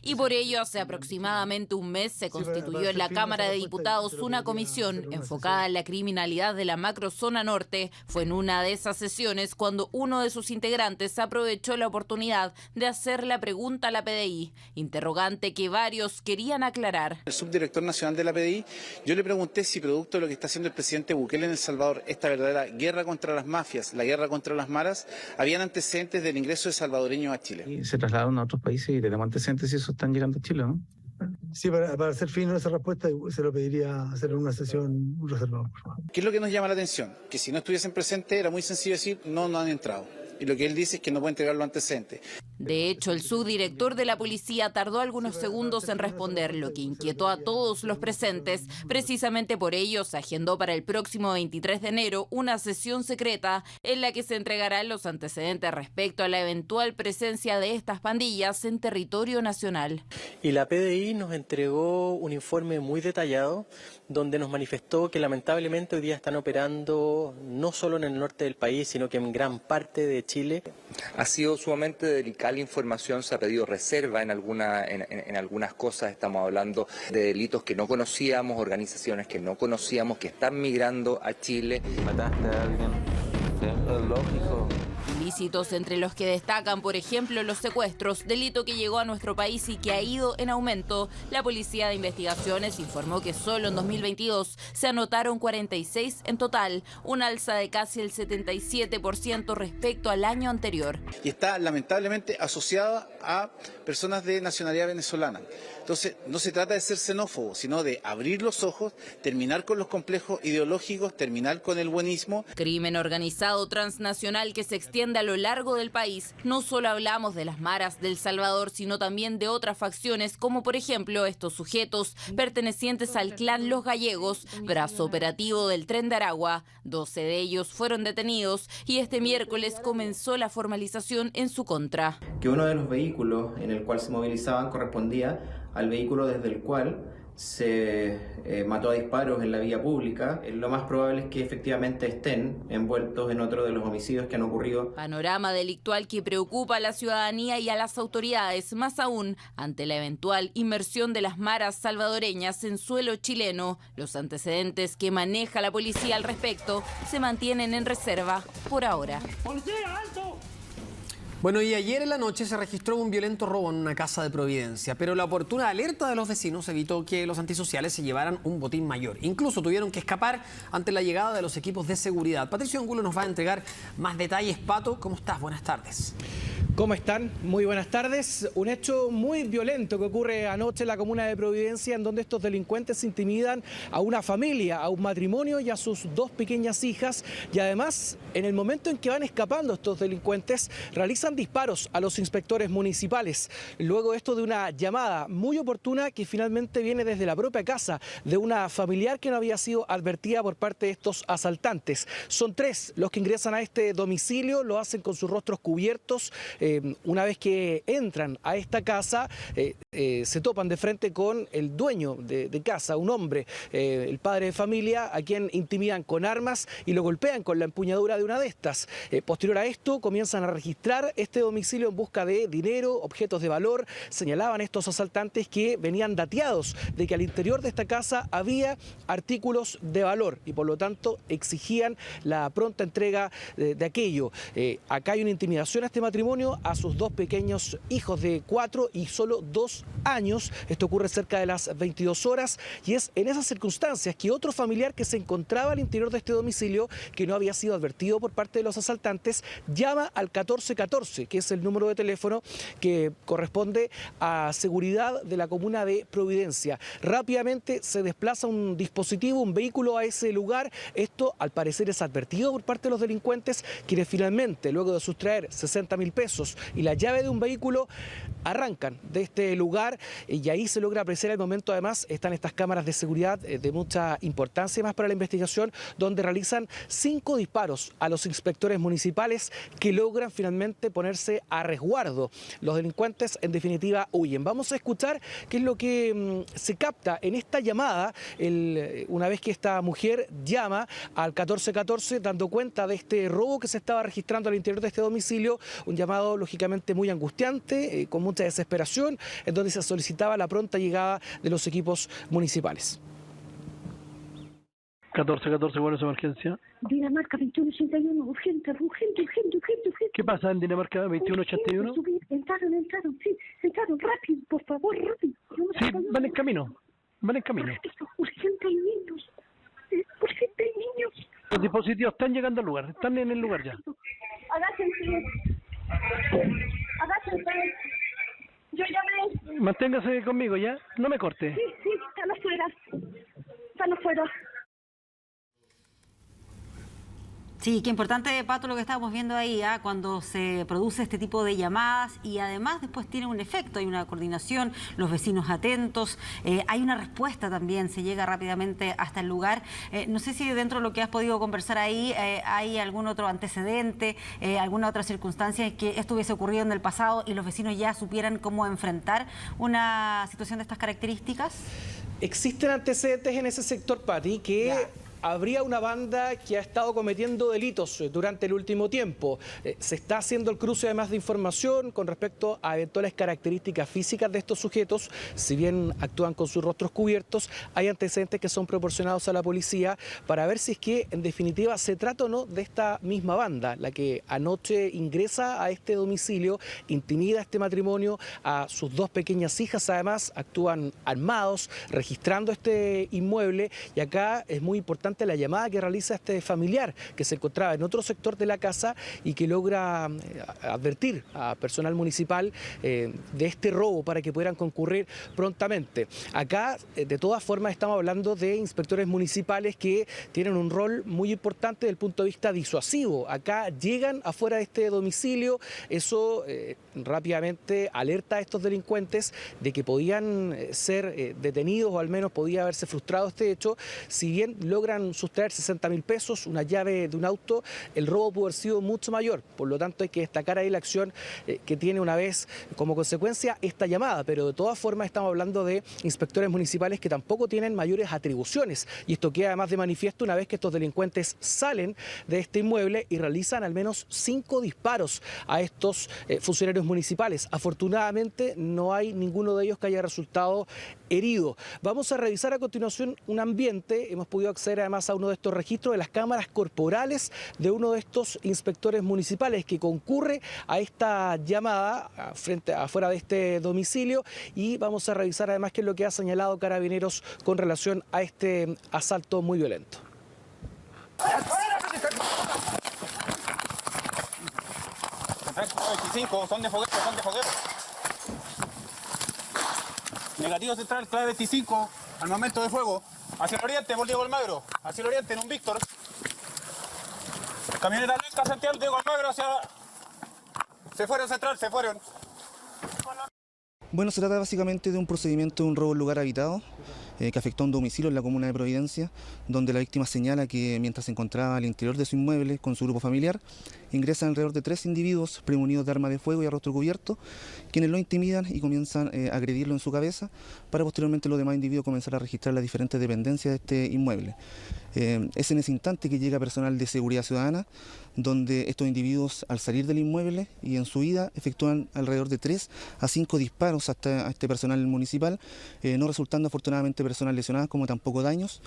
Y por ello, hace aproximadamente un mes se constituyó en la Cámara de Diputados una comisión enfocada en la criminalidad de la macrozona norte. Fue en una de esas sesiones cuando uno de sus integrantes aprovechó la oportunidad de hacer la pregunta a la PDI, interrogante que varios querían aclarar. El subdirector nacional de la PDI, yo le pregunté si producto de lo que está haciendo el presidente Bukele en El Salvador, esta verdadera guerra contra las mafias, la guerra contra las maras, habían antecedentes del ingreso de salvadoreños a Chile. Y se trasladaron a otros países y tenemos antecedentes si eso están llegando a Chile, ¿no? Sí, para hacer fino a esa respuesta se lo pediría hacer una sesión reservada, por favor. ¿Qué es lo que nos llama la atención? Que si no estuviesen presentes era muy sencillo decir no han entrado. Y lo que él dice es que no puede entregar los antecedentes. De hecho, el subdirector de la policía tardó algunos segundos en responder, lo que inquietó a todos los presentes. Precisamente por ello, se agendó para el próximo 23 de enero una sesión secreta en la que se entregarán los antecedentes respecto a la eventual presencia de estas pandillas en territorio nacional. Y la PDI nos entregó un informe muy detallado donde nos manifestó que lamentablemente hoy día están operando no solo en el norte del país, sino que en gran parte de Chile. Ha sido sumamente delicada la información, se ha pedido reserva en algunas cosas, estamos hablando de delitos que no conocíamos, organizaciones que no conocíamos, que están migrando a Chile. ¿Mataste a alguien? Sí, es lógico. Ilícitos entre los que destacan, por ejemplo, los secuestros, delito que llegó a nuestro país y que ha ido en aumento. La Policía de Investigaciones informó que solo en 2022 se anotaron 46 en total, un alza de casi el 77% respecto al año anterior. Y está lamentablemente asociada a personas de nacionalidad venezolana. Entonces, no se trata de ser xenófobo, sino de abrir los ojos, terminar con los complejos ideológicos, terminar con el buenismo. Crimen organizado transnacional que se extiende a lo largo del país. No solo hablamos de las maras de El Salvador, sino también de otras facciones, como por ejemplo estos sujetos pertenecientes al clan Los Gallegos, brazo operativo del Tren de Aragua. 12 de ellos fueron detenidos y este miércoles comenzó la formalización en su contra. Que uno de los vehículos en el cual se movilizaban correspondía al vehículo desde el cual se mató a disparos en la vía pública. Lo más probable es que efectivamente estén envueltos en otro de los homicidios que han ocurrido. Panorama delictual que preocupa a la ciudadanía y a las autoridades, más aún ante la eventual inmersión de las maras salvadoreñas en suelo chileno. Los antecedentes que maneja la policía al respecto se mantienen en reserva por ahora. ¡Policía, alto! Bueno, y ayer en la noche se registró un violento robo en una casa de Providencia, pero la oportuna alerta de los vecinos evitó que los antisociales se llevaran un botín mayor. Incluso tuvieron que escapar ante la llegada de los equipos de seguridad. Patricio Angulo nos va a entregar más detalles. Pato, ¿cómo estás? Buenas tardes. ¿Cómo están? Muy buenas tardes. Un hecho muy violento que ocurre anoche en la comuna de Providencia, en donde estos delincuentes intimidan a una familia, a un matrimonio y a sus dos pequeñas hijas. Y además, en el momento en que van escapando estos delincuentes, realizan disparos a los inspectores municipales. Luego esto de una llamada muy oportuna que finalmente viene desde la propia casa de una familiar que no había sido advertida por parte de estos asaltantes. Son 3 los que ingresan a este domicilio, lo hacen con sus rostros cubiertos. Una vez que entran a esta casa, se topan de frente con el dueño de casa, un hombre, el padre de familia, a quien intimidan con armas y lo golpean con la empuñadura de una de estas. Posterior a esto, comienzan a registrar este domicilio en busca de dinero, objetos de valor. Señalaban estos asaltantes que venían dateados de que al interior de esta casa había artículos de valor y por lo tanto exigían la pronta entrega de aquello. Acá hay una intimidación a este matrimonio, a sus dos pequeños hijos de 4 y solo 2 años. Esto ocurre cerca de las 22 horas y es en esas circunstancias que otro familiar que se encontraba al interior de este domicilio, que no había sido advertido por parte de los asaltantes, llama al 1414, que es el número de teléfono que corresponde a seguridad de la comuna de Providencia. Rápidamente se desplaza un dispositivo, un vehículo a ese lugar. Esto al parecer es advertido por parte de los delincuentes, quienes finalmente, luego de sustraer 60.000 pesos y la llave de un vehículo, arrancan de este lugar y ahí se logra apreciar el momento. Además están estas cámaras de seguridad de mucha importancia más para la investigación, donde realizan 5 disparos a los inspectores municipales que logran finalmente ponerse a resguardo. Los delincuentes en definitiva huyen. Vamos a escuchar qué es lo que se capta en esta llamada una vez que esta mujer llama al 1414 dando cuenta de este robo que se estaba registrando al interior de este domicilio, un llamado estado lógicamente muy angustiante, con mucha desesperación, en donde se solicitaba la pronta llegada de los equipos municipales. 1414, ¿cuál es su emergencia? Dinamarca 2181, urgente. ¿Qué pasa en Dinamarca 2181? Entraron, rápido, por favor, rápido. Sí, van en camino. Urgente, hay niños. Los dispositivos están llegando al lugar, están en el lugar ya. Agáchense. Yo llamé. Manténgase conmigo ya, no me corte. Sí, están afuera. Sí, qué importante, Pato, lo que estábamos viendo ahí, cuando se produce este tipo de llamadas y además después tiene un efecto, hay una coordinación, los vecinos atentos, hay una respuesta también, se llega rápidamente hasta el lugar. No sé si dentro de lo que has podido conversar ahí hay algún otro antecedente, alguna otra circunstancia en que esto hubiese ocurrido en el pasado y los vecinos ya supieran cómo enfrentar una situación de estas características. Existen antecedentes en ese sector, Pati, que... Habría una banda que ha estado cometiendo delitos durante el último tiempo. Se está haciendo el cruce además de información con respecto a eventuales características físicas de estos sujetos. Si bien actúan con sus rostros cubiertos, hay antecedentes que son proporcionados a la policía para ver si es que en definitiva se trata o no de esta misma banda, la que anoche ingresa a este domicilio, intimida a este matrimonio, a sus dos pequeñas hijas además, actúan armados, registrando este inmueble, y acá es muy importante la llamada que realiza este familiar que se encontraba en otro sector de la casa y que logra advertir a personal municipal de este robo para que pudieran concurrir prontamente. Acá, de todas formas, estamos hablando de inspectores municipales que tienen un rol muy importante desde el punto de vista disuasivo. Acá llegan afuera de este domicilio, eso rápidamente alerta a estos delincuentes de que podían ser detenidos o al menos podía haberse frustrado este hecho. Si bien logran sustraer 60.000 pesos, una llave de un auto, el robo pudo haber sido mucho mayor. Por lo tanto, hay que destacar ahí la acción que tiene una vez como consecuencia esta llamada, pero de todas formas estamos hablando de inspectores municipales que tampoco tienen mayores atribuciones, y esto queda además de manifiesto una vez que estos delincuentes salen de este inmueble y realizan al menos 5 disparos a estos funcionarios municipales. Afortunadamente no hay ninguno de ellos que haya resultado herido. Vamos a revisar a continuación un ambiente. Hemos podido acceder además a uno de estos registros de las cámaras corporales de uno de estos inspectores municipales que concurre a esta llamada afuera de este domicilio, y vamos a revisar además qué es lo que ha señalado Carabineros con relación a este asalto muy violento. Son de foguero. Negativo central, clave 25, armamento de fuego. Hacia el oriente, por Diego Almagro. Hacia el oriente, en un Víctor. Camioneta blanca, Santiago, Diego Almagro hacia... Se fueron central, se fueron. Bueno, se trata básicamente de un procedimiento de un robo en lugar habitado que afectó a un domicilio en la comuna de Providencia, donde la víctima señala que mientras se encontraba al interior de su inmueble con su grupo familiar, ingresan alrededor de 3 individuos premunidos de arma de fuego y a rostro cubierto, quienes lo intimidan y comienzan a agredirlo en su cabeza, para posteriormente los demás individuos comenzar a registrar las diferentes dependencias de este inmueble. Es en ese instante que llega personal de seguridad ciudadana, donde estos individuos al salir del inmueble y en su ida efectúan alrededor de 3 a 5 disparos hasta a este personal municipal, no resultando afortunadamente personas lesionadas como tampoco daños,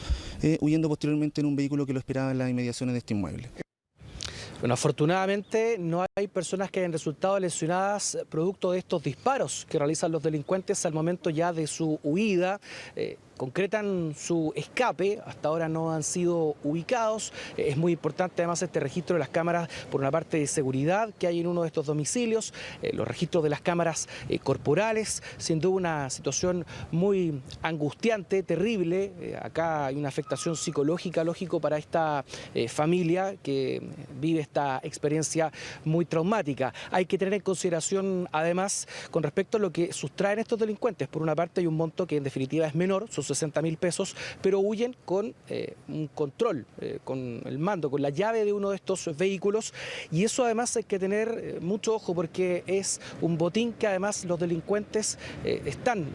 huyendo posteriormente en un vehículo que lo esperaba en las inmediaciones de este inmueble. Bueno, afortunadamente no hay personas que hayan resultado lesionadas producto de estos disparos que realizan los delincuentes al momento ya de su huida. Concretan su escape, hasta ahora no han sido ubicados. Es muy importante además este registro de las cámaras, por una parte de seguridad que hay en uno de estos domicilios, los registros de las cámaras corporales, sin duda una situación muy angustiante, terrible. Acá hay una afectación psicológica, lógico, para esta familia que vive esta experiencia muy traumática. Hay que tener en consideración además con respecto a lo que sustraen estos delincuentes. Por una parte hay un monto que en definitiva es menor, sus 60.000 pesos, pero huyen con un control, con el mando, con la llave de uno de estos vehículos, y eso además hay que tener mucho ojo porque es un botín que además los delincuentes están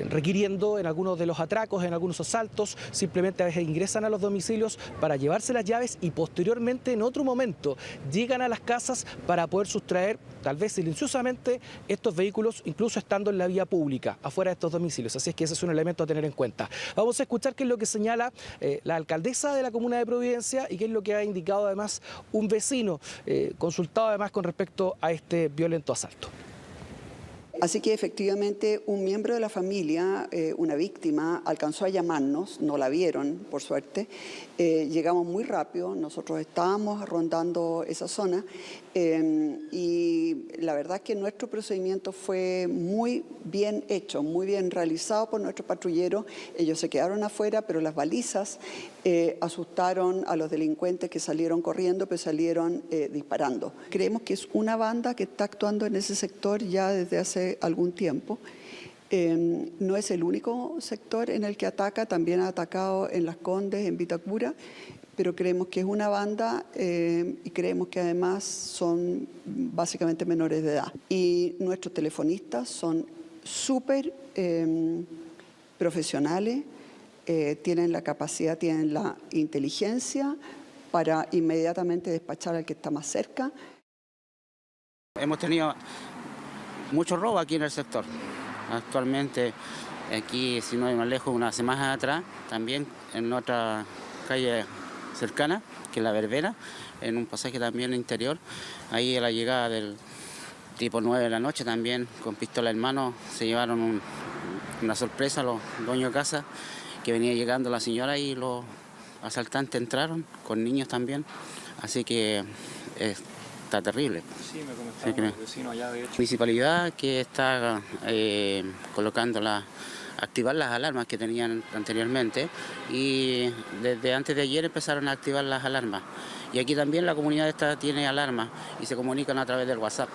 requiriendo en algunos de los atracos, en algunos asaltos. Simplemente a veces ingresan a los domicilios para llevarse las llaves y posteriormente en otro momento llegan a las casas para poder sustraer, tal vez silenciosamente, estos vehículos, incluso estando en la vía pública, afuera de estos domicilios. Así es que ese es un elemento a tener en cuenta. Vamos a escuchar qué es lo que señala la alcaldesa de la comuna de Providencia y qué es lo que ha indicado además un vecino, consultado además con respecto a este violento asalto. Así que efectivamente un miembro de la familia, una víctima, alcanzó a llamarnos, no la vieron, por suerte. Llegamos muy rápido, nosotros estábamos rondando esa zona y la verdad es que nuestro procedimiento fue muy bien hecho, muy bien realizado por nuestros patrulleros. Ellos se quedaron afuera, pero las balizas asustaron a los delincuentes que salieron corriendo, pero salieron disparando. Creemos que es una banda que está actuando en ese sector ya desde hace algún tiempo. No es el único sector en el que ataca, también ha atacado en Las Condes, en Vitacura, pero creemos que es una banda y creemos que además son básicamente menores de edad. Y nuestros telefonistas son súper profesionales, tienen la capacidad, tienen la inteligencia para inmediatamente despachar al que está más cerca. Hemos tenido mucho robo aquí en el sector. Actualmente, aquí, si no hay más lejos, unas semanas atrás, también en otra calle cercana, que es La Verbena, en un pasaje también interior, ahí a la llegada del tipo 9 de la noche también, con pistola en mano, se llevaron una sorpresa a los dueños de casa, que venía llegando la señora y los asaltantes entraron, con niños también, así que está terrible. Sí, me comentaron los vecinos allá, de hecho. Municipalidad que está colocando activar las alarmas que tenían anteriormente y desde antes de ayer empezaron a activar las alarmas. Y aquí también la comunidad tiene alarmas y se comunican a través del WhatsApp.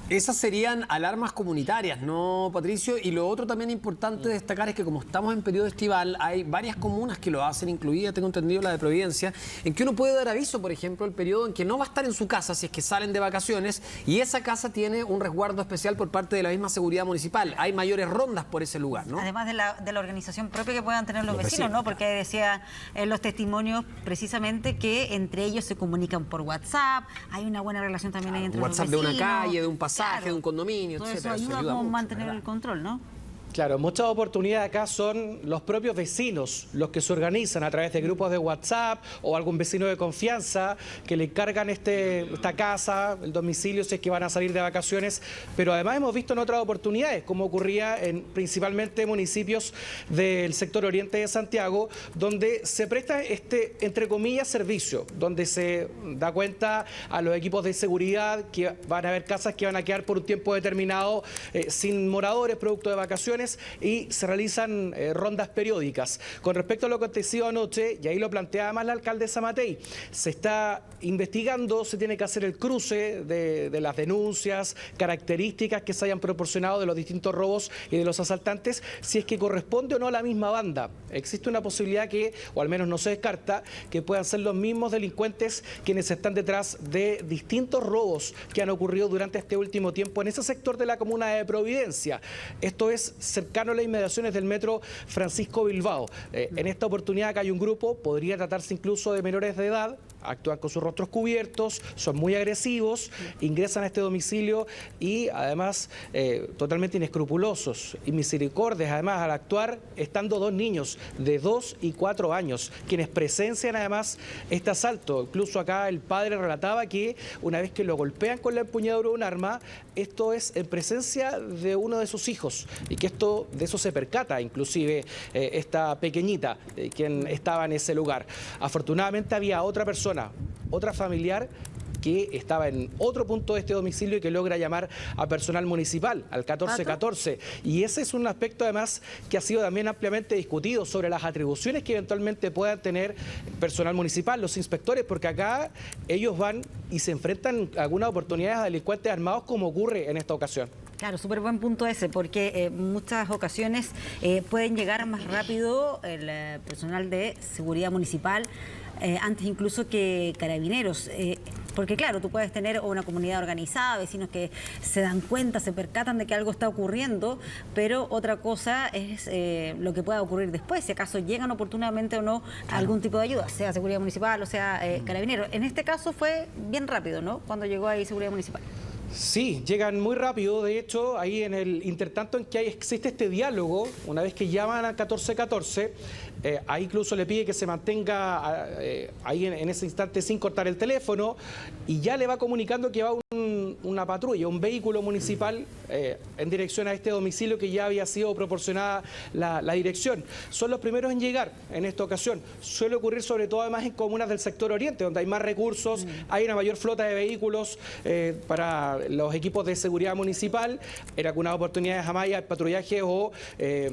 Esas serían alarmas comunitarias, ¿no, Patricio? Y lo otro también importante destacar es que como estamos en periodo estival, hay varias comunas que lo hacen, incluida, tengo entendido, la de Providencia, en que uno puede dar aviso, por ejemplo, el periodo en que no va a estar en su casa si es que salen de vacaciones y esa casa tiene un resguardo especial por parte de la misma seguridad municipal. Hay mayores rondas por ese lugar, ¿no? Además de la organización propia que puedan tener los vecinos, ¿no? Porque decía en los testimonios precisamente que entre ellos se comunican por WhatsApp, hay una buena relación también entre los vecinos. WhatsApp de una calle, de un pasaje, de un condominio, todo etcétera. eso ayuda a mantener el control, ¿no? Claro, muchas oportunidades acá son los propios vecinos los que se organizan a través de grupos de WhatsApp o algún vecino de confianza que le encargan esta casa, el domicilio, si es que van a salir de vacaciones. Pero además hemos visto en otras oportunidades, como ocurría en principalmente municipios del sector oriente de Santiago, donde se presta entre comillas, servicio, donde se da cuenta a los equipos de seguridad que van a haber casas que van a quedar por un tiempo determinado sin moradores, producto de vacaciones, y se realizan rondas periódicas. Con respecto a lo que acontecido anoche, y ahí lo planteaba más la alcaldesa Matei, se está investigando, se tiene que hacer el cruce de las denuncias, características que se hayan proporcionado de los distintos robos y de los asaltantes, si es que corresponde o no a la misma banda. Existe una posibilidad que, o al menos no se descarta, que puedan ser los mismos delincuentes quienes están detrás de distintos robos que han ocurrido durante este último tiempo en ese sector de la comuna de Providencia. Esto es cercano a las inmediaciones del metro Francisco Bilbao. En esta oportunidad acá hay un grupo, podría tratarse incluso de menores de edad, actúan con sus rostros cubiertos, son muy agresivos, ingresan a este domicilio y además totalmente inescrupulosos y misericordias, además al actuar estando dos niños de 2 y 4 años, quienes presencian además este asalto. Incluso acá el padre relataba que una vez que lo golpean con la empuñadura de un arma, esto es en presencia de uno de sus hijos y que de eso se percata inclusive esta pequeñita quien estaba en ese lugar. Afortunadamente había otra persona, otra familiar que estaba en otro punto de este domicilio y que logra llamar a personal municipal, al 1414. Y ese es un aspecto además que ha sido también ampliamente discutido sobre las atribuciones que eventualmente puedan tener personal municipal, los inspectores, porque acá ellos van y se enfrentan en algunas oportunidades a delincuentes armados como ocurre en esta ocasión. Claro, súper buen punto ese, porque en muchas ocasiones pueden llegar más rápido el personal de seguridad municipal, antes incluso que carabineros. Porque claro, tú puedes tener una comunidad organizada, vecinos que se dan cuenta, se percatan de que algo está ocurriendo, pero otra cosa es lo que pueda ocurrir después, si acaso llegan oportunamente o no a algún tipo de ayuda, sea seguridad municipal o sea carabineros. En este caso fue bien rápido, ¿no? Cuando llegó ahí seguridad municipal. Sí, llegan muy rápido. De hecho, ahí en el intertanto en que existe este diálogo, una vez que llaman al 1414, ahí incluso le pide que se mantenga ahí en ese instante sin cortar el teléfono, y ya le va comunicando que va una patrulla, un vehículo municipal en dirección a este domicilio que ya había sido proporcionada la dirección. Son los primeros en llegar en esta ocasión. Suele ocurrir sobre todo además en comunas del sector oriente, donde hay más recursos, hay una mayor flota de vehículos para los equipos de seguridad municipal, en algunas oportunidades hay patrullajes o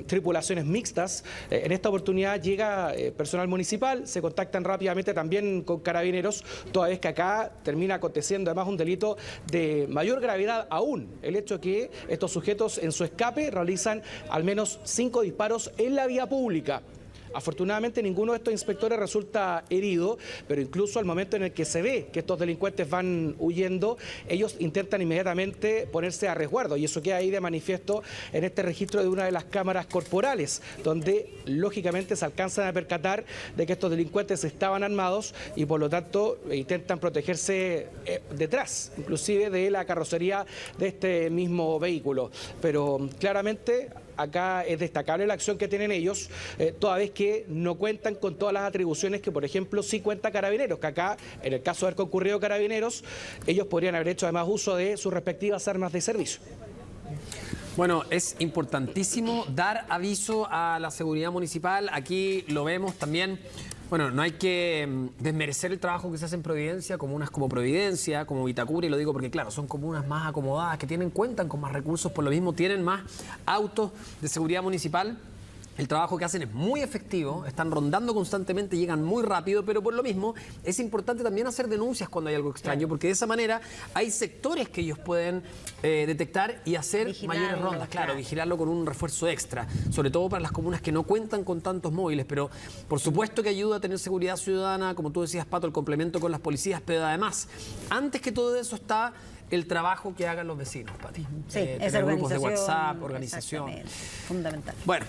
tripulaciones mixtas. En esta oportunidad llega personal municipal, se contactan rápidamente también con carabineros, toda vez que acá termina aconteciendo además un delito de mayor gravedad aún, el hecho que estos sujetos en su escape realizan al menos 5 disparos en la vía pública. Afortunadamente ninguno de estos inspectores resulta herido, pero incluso al momento en el que se ve que estos delincuentes van huyendo, ellos intentan inmediatamente ponerse a resguardo, y eso queda ahí de manifiesto en este registro de una de las cámaras corporales, donde lógicamente se alcanzan a percatar de que estos delincuentes estaban armados y por lo tanto intentan protegerse detrás, inclusive de la carrocería de este mismo vehículo. Pero claramente acá es destacable la acción que tienen ellos, toda vez que no cuentan con todas las atribuciones que, por ejemplo, sí cuenta Carabineros, que acá, en el caso de haber concurrido Carabineros, ellos podrían haber hecho además uso de sus respectivas armas de servicio. Bueno, es importantísimo dar aviso a la seguridad municipal. Aquí lo vemos también. Bueno, no hay que desmerecer el trabajo que se hace en Providencia, comunas como Providencia, como Vitacura, y lo digo porque, claro, son comunas más acomodadas, que cuentan con más recursos, por lo mismo tienen más autos de seguridad municipal. El trabajo que hacen es muy efectivo, están rondando constantemente, llegan muy rápido, pero por lo mismo es importante también hacer denuncias cuando hay algo extraño, porque de esa manera hay sectores que ellos pueden detectar y hacer mayores rondas, claro, vigilarlo con un refuerzo extra, sobre todo para las comunas que no cuentan con tantos móviles, pero por supuesto que ayuda a tener seguridad ciudadana, como tú decías, Pato, el complemento con las policías, pero además, antes que todo eso está el trabajo que hagan los vecinos, Pati. Sí, esa grupos de WhatsApp, organización. Fundamental. Bueno,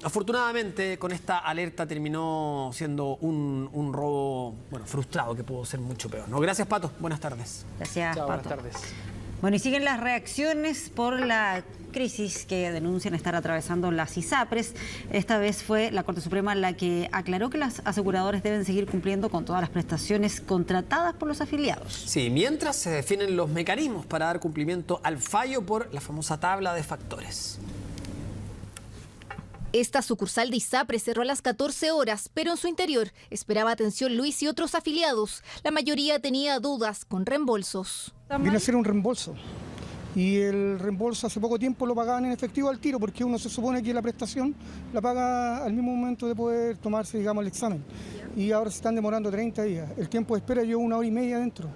afortunadamente con esta alerta terminó siendo un robo, bueno, frustrado, que pudo ser mucho peor, ¿no? Gracias, Pato. Buenas tardes. Gracias, Chao, Pato. buenas tardes. Bueno, y siguen las reacciones por la crisis que denuncian estar atravesando las ISAPRES. Esta vez fue la Corte Suprema la que aclaró que las aseguradoras deben seguir cumpliendo con todas las prestaciones contratadas por los afiliados. Sí, mientras se definen los mecanismos para dar cumplimiento al fallo por la famosa tabla de factores. Esta sucursal de ISAPRES cerró a las 14 horas, pero en su interior esperaba atención Luis y otros afiliados. La mayoría tenía dudas con reembolsos. Viene a ser un reembolso. Y el reembolso hace poco tiempo lo pagaban en efectivo al tiro, porque uno se supone que la prestación la paga al mismo momento de poder tomarse, digamos, el examen. Y ahora se están demorando 30 días. El tiempo de espera lleva 1 hora y media dentro.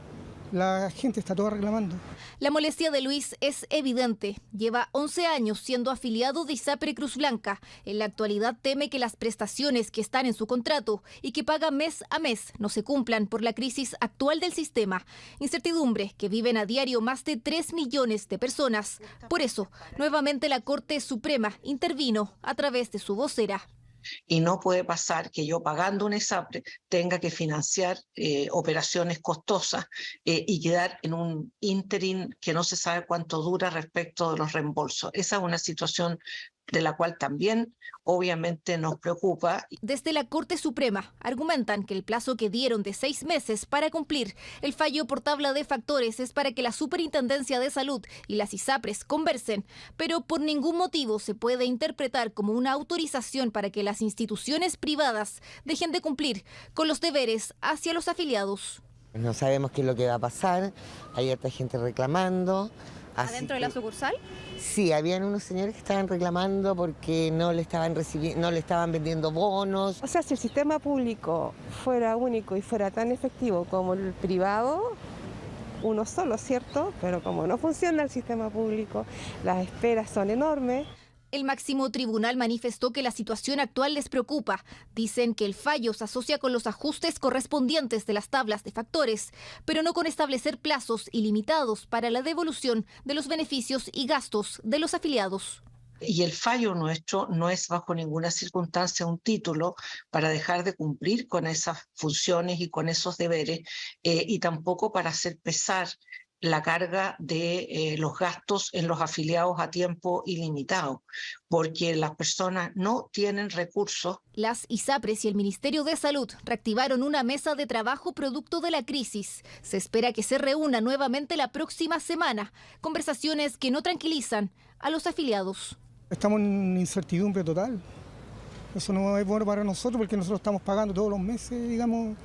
La gente está toda reclamando. La molestia de Luis es evidente. Lleva 11 años siendo afiliado de ISAPRE Cruz Blanca. En la actualidad teme que las prestaciones que están en su contrato y que paga mes a mes no se cumplan por la crisis actual del sistema. Incertidumbre que viven a diario más de 3 millones de personas. Por eso, nuevamente la Corte Suprema intervino a través de su vocera. Y no puede pasar que yo, pagando un ISAPRE, tenga que financiar operaciones costosas y quedar en un ínterin que no se sabe cuánto dura respecto de los reembolsos. Esa es una situación de la cual también obviamente nos preocupa. Desde la Corte Suprema argumentan que el plazo que dieron de 6 meses para cumplir el fallo por tabla de factores es para que la Superintendencia de Salud y las ISAPRES conversen, pero por ningún motivo se puede interpretar como una autorización para que las instituciones privadas dejen de cumplir con los deberes hacia los afiliados. No sabemos qué es lo que va a pasar, hay otra gente reclamando. ¿Adentro de la sucursal? Sí, habían unos señores que estaban reclamando porque no le estaban vendiendo bonos. O sea, si el sistema público fuera único y fuera tan efectivo como el privado, uno solo, ¿cierto? Pero como no funciona el sistema público, las esperas son enormes. El máximo tribunal manifestó que la situación actual les preocupa. Dicen que el fallo se asocia con los ajustes correspondientes de las tablas de factores, pero no con establecer plazos ilimitados para la devolución de los beneficios y gastos de los afiliados. Y el fallo nuestro no es bajo ninguna circunstancia un título para dejar de cumplir con esas funciones y con esos deberes, y tampoco para hacer pesar la carga de los gastos en los afiliados a tiempo ilimitado, porque las personas no tienen recursos. Las ISAPRES y el Ministerio de Salud reactivaron una mesa de trabajo producto de la crisis. Se espera que se reúna nuevamente la próxima semana. Conversaciones que no tranquilizan a los afiliados. Estamos en incertidumbre total. Eso no es bueno para nosotros porque nosotros estamos pagando todos los meses, digamos,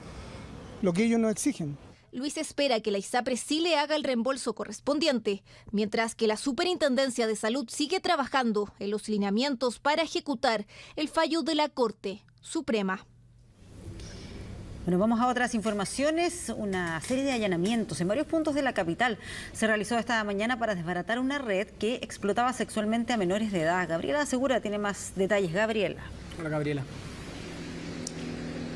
lo que ellos nos exigen. Luis espera que la ISAPRES sí le haga el reembolso correspondiente, mientras que la Superintendencia de Salud sigue trabajando en los lineamientos para ejecutar el fallo de la Corte Suprema. Bueno, vamos a otras informaciones. Una serie de allanamientos en varios puntos de la capital se realizó esta mañana para desbaratar una red que explotaba sexualmente a menores de edad. Gabriela Segura tiene más detalles. Gabriela. Hola, Gabriela.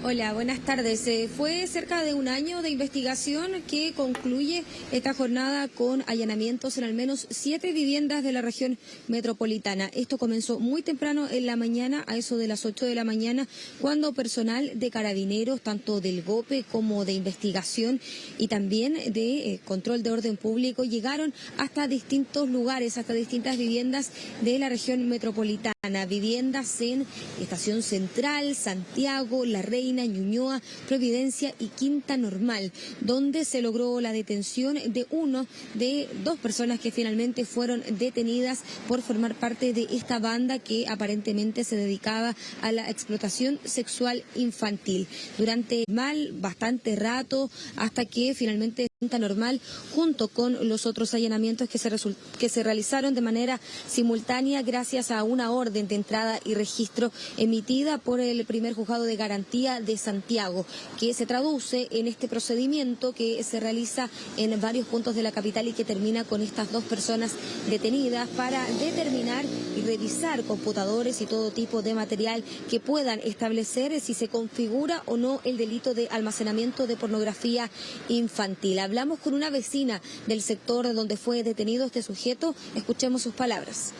Hola, buenas tardes. Fue cerca de un año de investigación que concluye esta jornada con allanamientos en al menos 7 viviendas de la región metropolitana. Esto comenzó muy temprano en la mañana, a eso de las 8 de la mañana, cuando personal de carabineros, tanto del GOPE como de investigación y también de control de orden público, llegaron hasta distintos lugares, hasta distintas viviendas de la región metropolitana. Viviendas en Estación Central, Santiago, La Reina, Ñuñoa, Providencia y Quinta Normal, donde se logró la detención de dos personas que finalmente fueron detenidas por formar parte de esta banda que aparentemente se dedicaba a la explotación sexual infantil. Durante bastante rato, hasta que finalmente Quinta Normal, junto con los otros allanamientos que se realizaron de manera simultánea gracias a una orden de entrada y registro emitida por el primer juzgado de garantía de Santiago, que se traduce en este procedimiento que se realiza en varios puntos de la capital y que termina con estas dos personas detenidas para determinar y revisar computadores y todo tipo de material que puedan establecer si se configura o no el delito de almacenamiento de pornografía infantil. Hablamos con una vecina del sector donde fue detenido este sujeto. Escuchemos sus palabras.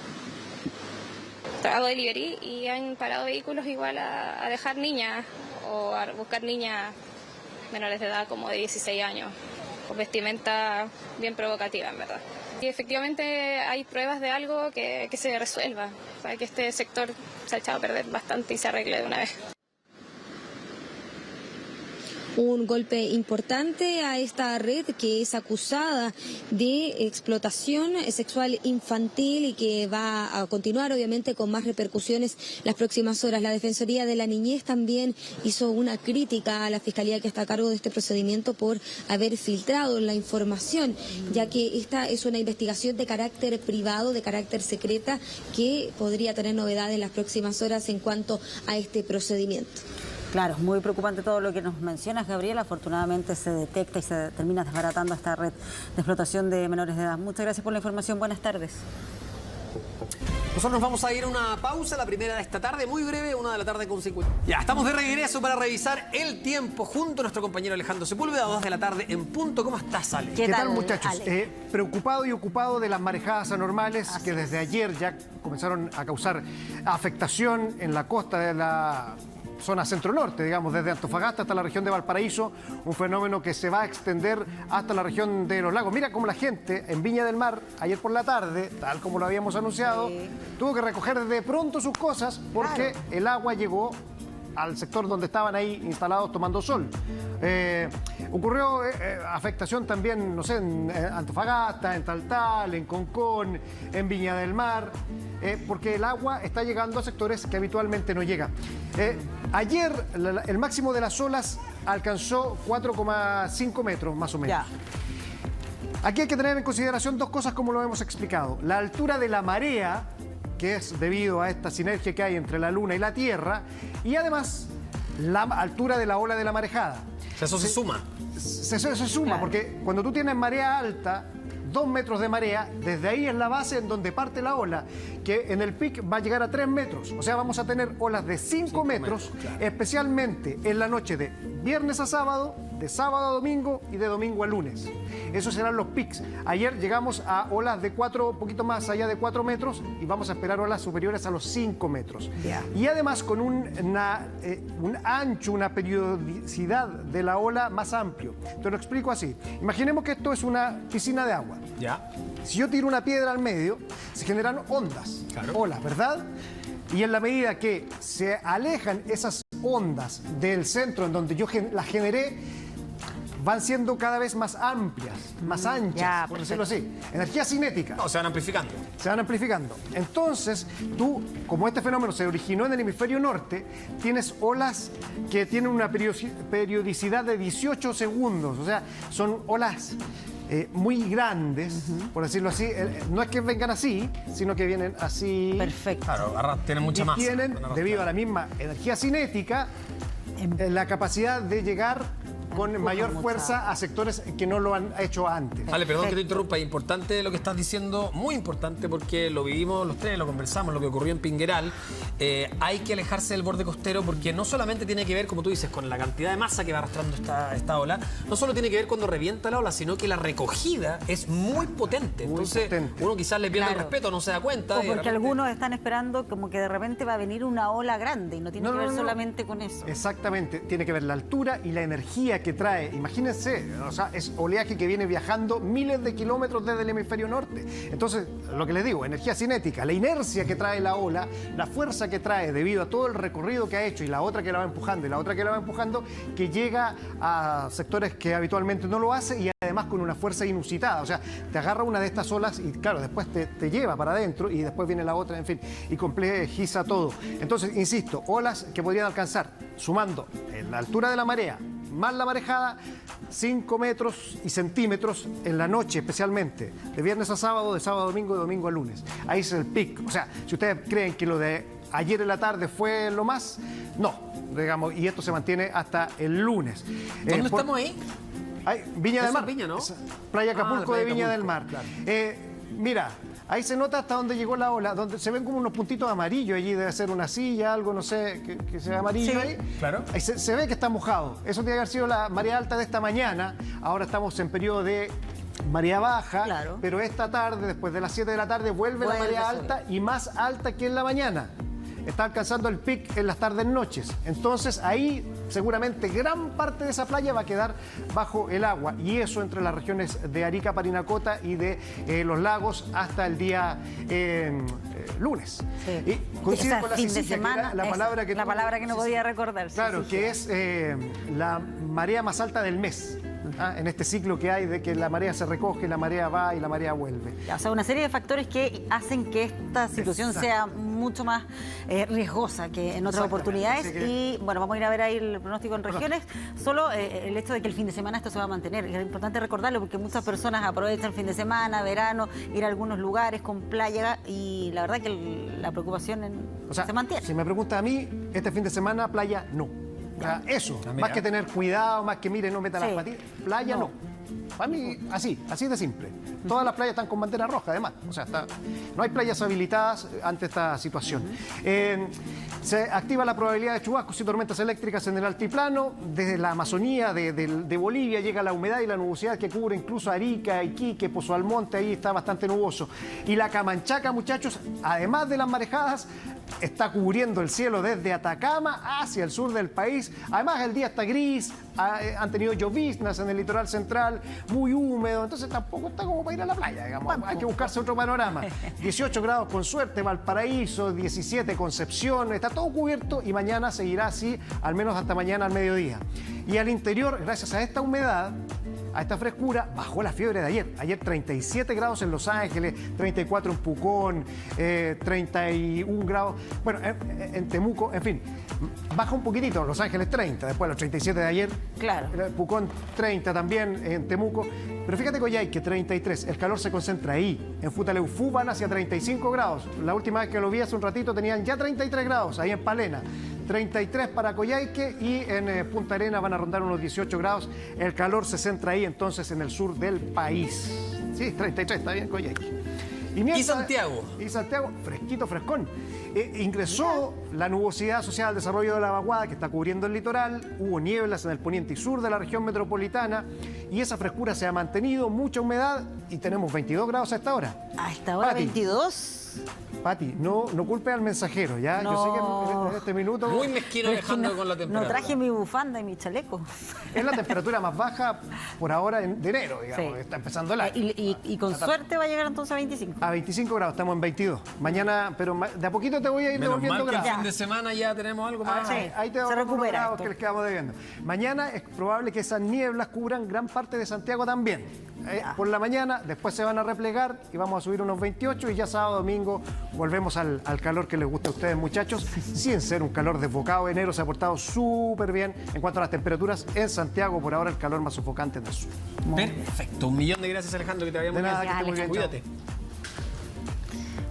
Hago delivery y han parado vehículos igual a dejar niñas o a buscar niñas menores de edad como de 16 años, con vestimenta bien provocativa, en verdad. Y efectivamente hay pruebas de algo que se resuelva, para que este sector se ha echado a perder bastante y se arregle de una vez. Un golpe importante a esta red que es acusada de explotación sexual infantil y que va a continuar obviamente con más repercusiones las próximas horas. La Defensoría de la Niñez también hizo una crítica a la Fiscalía que está a cargo de este procedimiento por haber filtrado la información, ya que esta es una investigación de carácter privado, de carácter secreta, que podría tener novedades en las próximas horas en cuanto a este procedimiento. Claro, muy preocupante todo lo que nos mencionas, Gabriela. Afortunadamente se detecta y se termina desbaratando esta red de explotación de menores de edad. Muchas gracias por la información. Buenas tardes. Nosotros nos vamos a ir a una pausa, la primera de esta tarde, muy breve, 1:50 p.m. Ya, estamos de regreso para revisar el tiempo junto a nuestro compañero Alejandro Sepúlveda, 2 de la tarde en punto. ¿Cómo estás, Ale? ¿Qué tal, muchachos? Preocupado y ocupado de las marejadas anormales que desde ayer ya comenzaron a causar afectación en la costa de la zona centro-norte, digamos, desde Antofagasta hasta la región de Valparaíso, un fenómeno que se va a extender hasta la región de los lagos. Mira cómo la gente en Viña del Mar, ayer por la tarde, tal como lo habíamos anunciado, tuvo que recoger de pronto sus cosas porque el agua llegó al sector donde estaban ahí instalados tomando sol. Ocurrió afectación también, no sé, en Antofagasta, en Taltal, en Concón, en Viña del Mar, porque el agua está llegando a sectores que habitualmente no llega. Ayer el máximo de las olas alcanzó 4,5 metros más o menos. Ya. Aquí hay que tener en consideración dos cosas como lo hemos explicado. La altura de la marea, que es debido a esta sinergia que hay entre la Luna y la Tierra, y además la altura de la ola de la marejada. Eso se suma. Se suma, claro. Porque cuando tú tienes marea alta, 2 metros de marea, desde ahí es la base en donde parte la ola, que en el pic va a llegar a 3 metros. O sea, vamos a tener olas de 5 metros, claro, especialmente en la noche de viernes a sábado, de sábado a domingo y de domingo a lunes. Esos serán los pics. Ayer llegamos a olas de 4, un poquito más allá de 4 metros y vamos a esperar olas superiores a los 5 metros. Yeah. Y además con un ancho, una periodicidad de la ola más amplio. Te lo explico así. Imaginemos que esto es una piscina de agua. Ya. Si yo tiro una piedra al medio, se generan ondas, claro, olas, ¿verdad? Y en la medida que se alejan esas ondas del centro en donde yo las generé, van siendo cada vez más amplias, más anchas, por decirlo así. Energía cinética. No, se van amplificando. Se van amplificando. Entonces, tú, como este fenómeno se originó en el hemisferio norte, tienes olas que tienen una periodicidad de 18 segundos. O sea, son olas muy grandes, por decirlo así. No es que vengan así, sino que vienen así. Perfecto. Claro, tienen mucha masa. Tienen, debido a la misma energía cinética, la capacidad de llegar con mayor fuerza a sectores que no lo han hecho antes. Vale, perdón que te interrumpa, es importante lo que estás diciendo, muy importante, porque lo vivimos los tres, lo conversamos, lo que ocurrió en Pingueral. Hay que alejarse del borde costero porque no solamente tiene que ver, como tú dices, con la cantidad de masa que va arrastrando esta ola, no solo tiene que ver cuando revienta la ola, sino que la recogida es muy potente. Entonces, uno quizás le pierde el respeto, no se da cuenta. O porque algunos están esperando como que de repente va a venir una ola grande y no tiene que ver solamente con eso. Exactamente, tiene que ver la altura y la energía que trae. Imagínense, o sea, es oleaje que viene viajando miles de kilómetros desde el hemisferio norte. Entonces, lo que les digo, energía cinética, la inercia que trae la ola, la fuerza que trae debido a todo el recorrido que ha hecho y la otra que la va empujando y la otra que la va empujando, que llega a sectores que habitualmente no lo hace y además con una fuerza inusitada. O sea, te agarra una de estas olas y claro, después te lleva para adentro y después viene la otra, en fin, y complejiza todo. Entonces, insisto, olas que podrían alcanzar, sumando en la altura de la marea, más la marejada, 5 metros y centímetros en la noche especialmente, de viernes a sábado, de sábado a domingo, de domingo a lunes. Ahí es el pic. O sea, si ustedes creen que lo de ayer en la tarde fue lo más, no, digamos, y esto se mantiene hasta el lunes. ¿Dónde estamos ahí? Viña del Mar. Viña, ¿no? Playa Acapulco de Viña del Mar. Claro. Mira, ahí se nota hasta dónde llegó la ola, donde se ven como unos puntitos amarillos allí, debe ser una silla, algo, no sé, que sea amarillo, sí, ahí. Claro. Ahí se ve que está mojado. Eso tiene que haber sido la marea alta de esta mañana. Ahora estamos en periodo de marea baja, claro, pero esta tarde, después de las 7 de la tarde, vuelve la marea alta y más alta que en la mañana. Está alcanzando el pic en las tardes noches. Entonces ahí seguramente gran parte de esa playa va a quedar bajo el agua. Y eso entre las regiones de Arica, Parinacota y de los lagos hasta el día lunes. Sí. Y coincide con la fin de semana, la palabra que no podía recordar. Claro, sí, que es la marea más alta del mes. En este ciclo que hay de que la marea se recoge, la marea va y la marea vuelve. O sea, una serie de factores que hacen que esta situación sea mucho más riesgosa que en otras oportunidades. Y bueno, vamos a ir a ver ahí el pronóstico en regiones. Solo el hecho de que el fin de semana esto se va a mantener. Es importante recordarlo porque muchas personas aprovechan el fin de semana, verano, ir a algunos lugares con playa y la verdad que la preocupación se mantiene. Si me pregunta a mí, este fin de semana playa no. O sea, eso, más que tener cuidado, más que mire, no meta las patitas, playa no. Para mí, así de simple. Todas las playas están con bandera roja, además. O sea, no hay playas habilitadas ante esta situación. Se activa la probabilidad de chubascos y tormentas eléctricas en el altiplano. Desde la Amazonía de Bolivia llega la humedad y la nubosidad que cubre incluso Arica, Iquique, Pozo Almonte. Ahí está bastante nuboso. Y la Camanchaca, muchachos, además de las marejadas, está cubriendo el cielo desde Atacama hacia el sur del país. Además, el día está gris, han tenido lloviznas en el litoral central, muy húmedo, entonces tampoco está como para ir a la playa, digamos. Hay que buscarse otro panorama. 18 grados con suerte, Valparaíso, 17 Concepción, está todo cubierto y mañana seguirá así, al menos hasta mañana al mediodía. Y al interior, gracias a esta humedad, a esta frescura, bajó la fiebre de ayer. Ayer 37 grados en Los Ángeles, 34 en Pucón, 31 grados, bueno, en Temuco, en fin. Baja un poquitito, Los Ángeles 30, después los 37 de ayer. Claro. Pucón 30 también, en Temuco. Pero fíjate Coyhaique, 33, el calor se concentra ahí. En Futaleufú van hacia 35 grados. La última vez que lo vi hace un ratito tenían ya 33 grados, ahí en Palena. 33 para Coyhaique y en Punta Arenas van a rondar unos 18 grados. El calor se centra ahí entonces en el sur del país. Sí, 33, está bien, Coyhaique. ¿Y Santiago? Y Santiago, fresquito, frescón. Ingresó la nubosidad asociada al desarrollo de la vaguada que está cubriendo el litoral, hubo nieblas en el poniente y sur de la región metropolitana y esa frescura se ha mantenido, mucha humedad y tenemos 22 grados a esta hora. ¿A esta hora 22? Pati, no culpe al mensajero, ¿ya? No. Yo sé que en este minuto... Muy mezquino Alejandro con la temperatura. No traje mi bufanda y mi chaleco. Es la temperatura más baja por ahora de enero, digamos. Sí. Está empezando el año. Y con suerte va a llegar entonces a 25. A 25 grados, estamos en 22. Mañana, pero de a poquito te voy a ir devolviendo grados. El fin de semana ya tenemos algo más. Ahí te se recupera grados que les quedamos debiendo. Mañana es probable que esas nieblas cubran gran parte de Santiago también. Por la mañana, después se van a replegar y vamos a subir unos 28 y ya sábado, domingo volvemos al calor que les gusta a ustedes, muchachos, sin ser un calor desbocado. Enero se ha portado súper bien en cuanto a las temperaturas en Santiago, por ahora el calor más sofocante del sur. Perfecto, 1.000.000 de gracias Alejandro, que te vaya muy bien. Que esté muy bien, cuídate.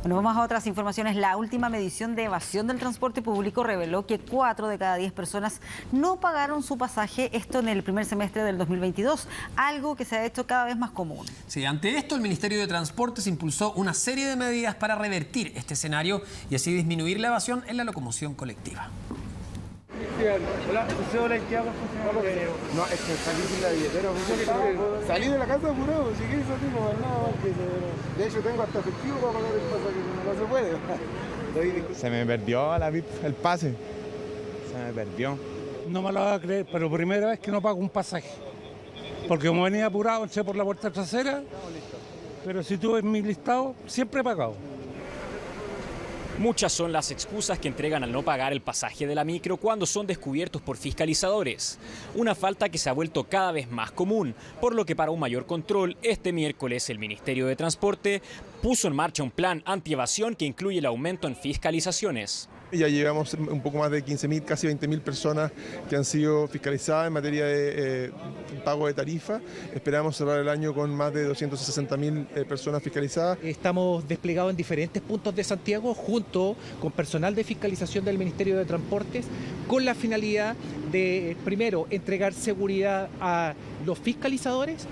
Bueno, vamos a otras informaciones. La última medición de evasión del transporte público reveló que 4 de cada 10 personas no pagaron su pasaje, esto en el primer semestre del 2022, algo que se ha hecho cada vez más común. Sí, ante esto el Ministerio de Transportes impulsó una serie de medidas para revertir este escenario y así disminuir la evasión en la locomoción colectiva. Hola, no, es que salí sin la billetera. Salí de la casa apurado, si quieres así como nada más que... De hecho tengo hasta efectivo para pagar el pasaje, no se puede. Se me perdió el pase, se me perdió. No me lo vas a creer, pero primera vez que no pago un pasaje. Porque como venía apurado, entré por la puerta trasera, pero si tú ves mi listado, siempre he pagado. Muchas son las excusas que entregan al no pagar el pasaje de la micro cuando son descubiertos por fiscalizadores. Una falta que se ha vuelto cada vez más común, por lo que para un mayor control, este miércoles el Ministerio de Transporte puso en marcha un plan antievasión que incluye el aumento en fiscalizaciones. Ya llevamos un poco más de 15.000, casi 20.000 personas que han sido fiscalizadas en materia de pago de tarifa. Esperamos cerrar el año con más de 260.000 personas fiscalizadas. Estamos desplegados en diferentes puntos de Santiago junto con personal de fiscalización del Ministerio de Transportes con la finalidad de, primero, entregar seguridad a los fiscalizadores.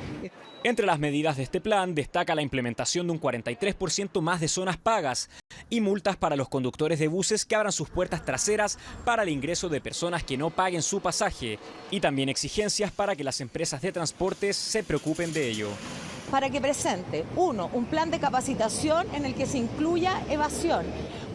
Entre las medidas de este plan destaca la implementación de un 43% más de zonas pagas y multas para los conductores de buses que abran sus puertas traseras para el ingreso de personas que no paguen su pasaje y también exigencias para que las empresas de transportes se preocupen de ello. Para que presente, 1, un plan de capacitación en el que se incluya evasión.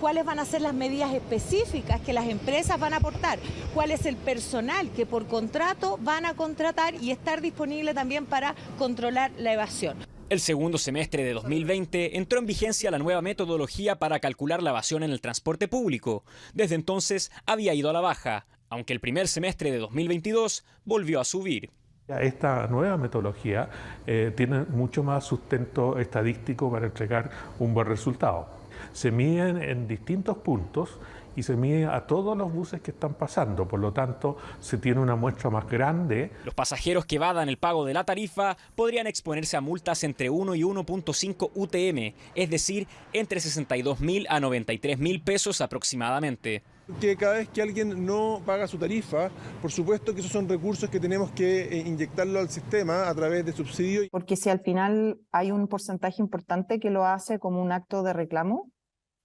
¿Cuáles van a ser las medidas específicas que las empresas van a aportar? ¿Cuál es el personal que por contrato van a contratar y estar disponible también para controlar la evasión? El segundo semestre de 2020 entró en vigencia la nueva metodología para calcular la evasión en el transporte público. Desde entonces había ido a la baja, aunque el primer semestre de 2022 volvió a subir. Esta nueva metodología tiene mucho más sustento estadístico para entregar un buen resultado. Se miden en distintos puntos y se mide a todos los buses que están pasando, por lo tanto se tiene una muestra más grande. Los pasajeros que evadan el pago de la tarifa podrían exponerse a multas entre 1 y 1.5 UTM, es decir, entre 62.000 a 93.000 pesos aproximadamente. Que cada vez que alguien no paga su tarifa, por supuesto que esos son recursos que tenemos que inyectarlo al sistema a través de subsidios. Porque si al final hay un porcentaje importante que lo hace como un acto de reclamo,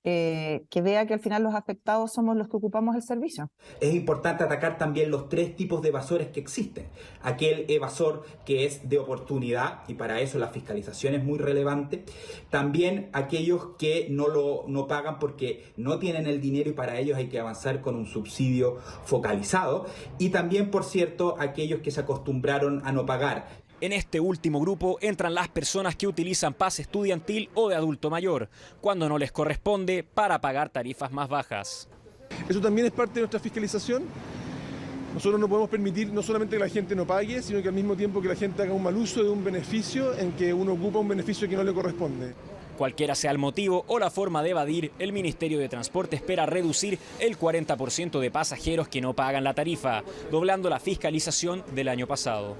que vea que al final los afectados somos los que ocupamos el servicio. Es importante atacar también los 3 tipos de evasores que existen. Aquel evasor que es de oportunidad, y para eso la fiscalización es muy relevante. También aquellos que no pagan porque no tienen el dinero y para ellos hay que avanzar con un subsidio focalizado. Y también, por cierto, aquellos que se acostumbraron a no pagar. En este último grupo entran las personas que utilizan pase estudiantil o de adulto mayor, cuando no les corresponde para pagar tarifas más bajas. Eso también es parte de nuestra fiscalización. Nosotros no podemos permitir no solamente que la gente no pague, sino que al mismo tiempo que la gente haga un mal uso de un beneficio en que uno ocupa un beneficio que no le corresponde. Cualquiera sea el motivo o la forma de evadir, el Ministerio de Transporte espera reducir el 40% de pasajeros que no pagan la tarifa, doblando la fiscalización del año pasado.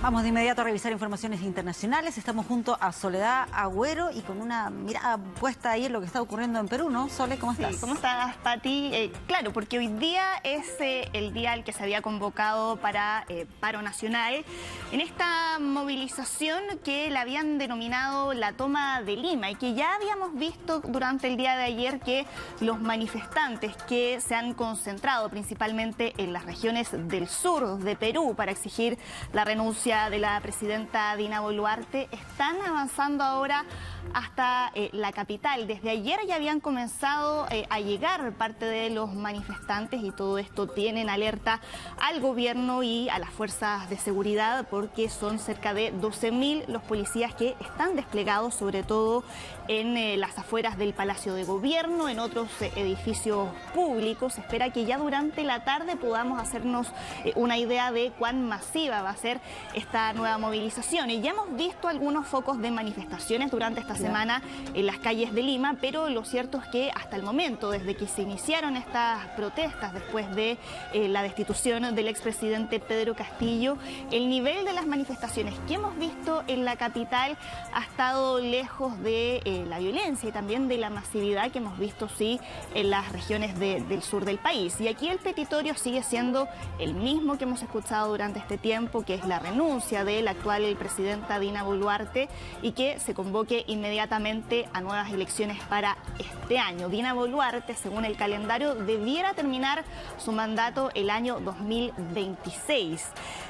Vamos de inmediato a revisar informaciones internacionales. Estamos junto a Soledad Agüero y con una mirada puesta ahí en lo que está ocurriendo en Perú, ¿no? Sole, ¿cómo estás? Sí, ¿cómo estás, Pati? Claro, porque hoy día es el día al que se había convocado para paro nacional en esta movilización que la habían denominado la toma de Lima y que ya habíamos visto durante el día de ayer que los manifestantes que se han concentrado principalmente en las regiones del sur de Perú para exigir la renuncia de la presidenta Dina Boluarte están avanzando ahora hasta la capital. Desde ayer ya habían comenzado a llegar parte de los manifestantes y todo esto tiene en alerta al gobierno y a las fuerzas de seguridad porque son cerca de 12.000 los policías que están desplegados sobre todo en las afueras del Palacio de Gobierno, en otros edificios públicos. Se espera que ya durante la tarde podamos hacernos una idea de cuán masiva va a ser esta nueva movilización. Y ya hemos visto algunos focos de manifestaciones durante esta semana en las calles de Lima, pero lo cierto es que hasta el momento, desde que se iniciaron estas protestas después de la destitución del expresidente Pedro Castillo, el nivel de las manifestaciones que hemos visto en la capital ha estado lejos de la violencia y también de la masividad que hemos visto, sí, en las regiones del sur del país. Y aquí el petitorio sigue siendo el mismo que hemos escuchado durante este tiempo, que es la renuncia de la actual presidenta Dina Boluarte y que se convoque inmediatamente a nuevas elecciones para este año. Dina Boluarte, según el calendario, debiera terminar su mandato el año 2026.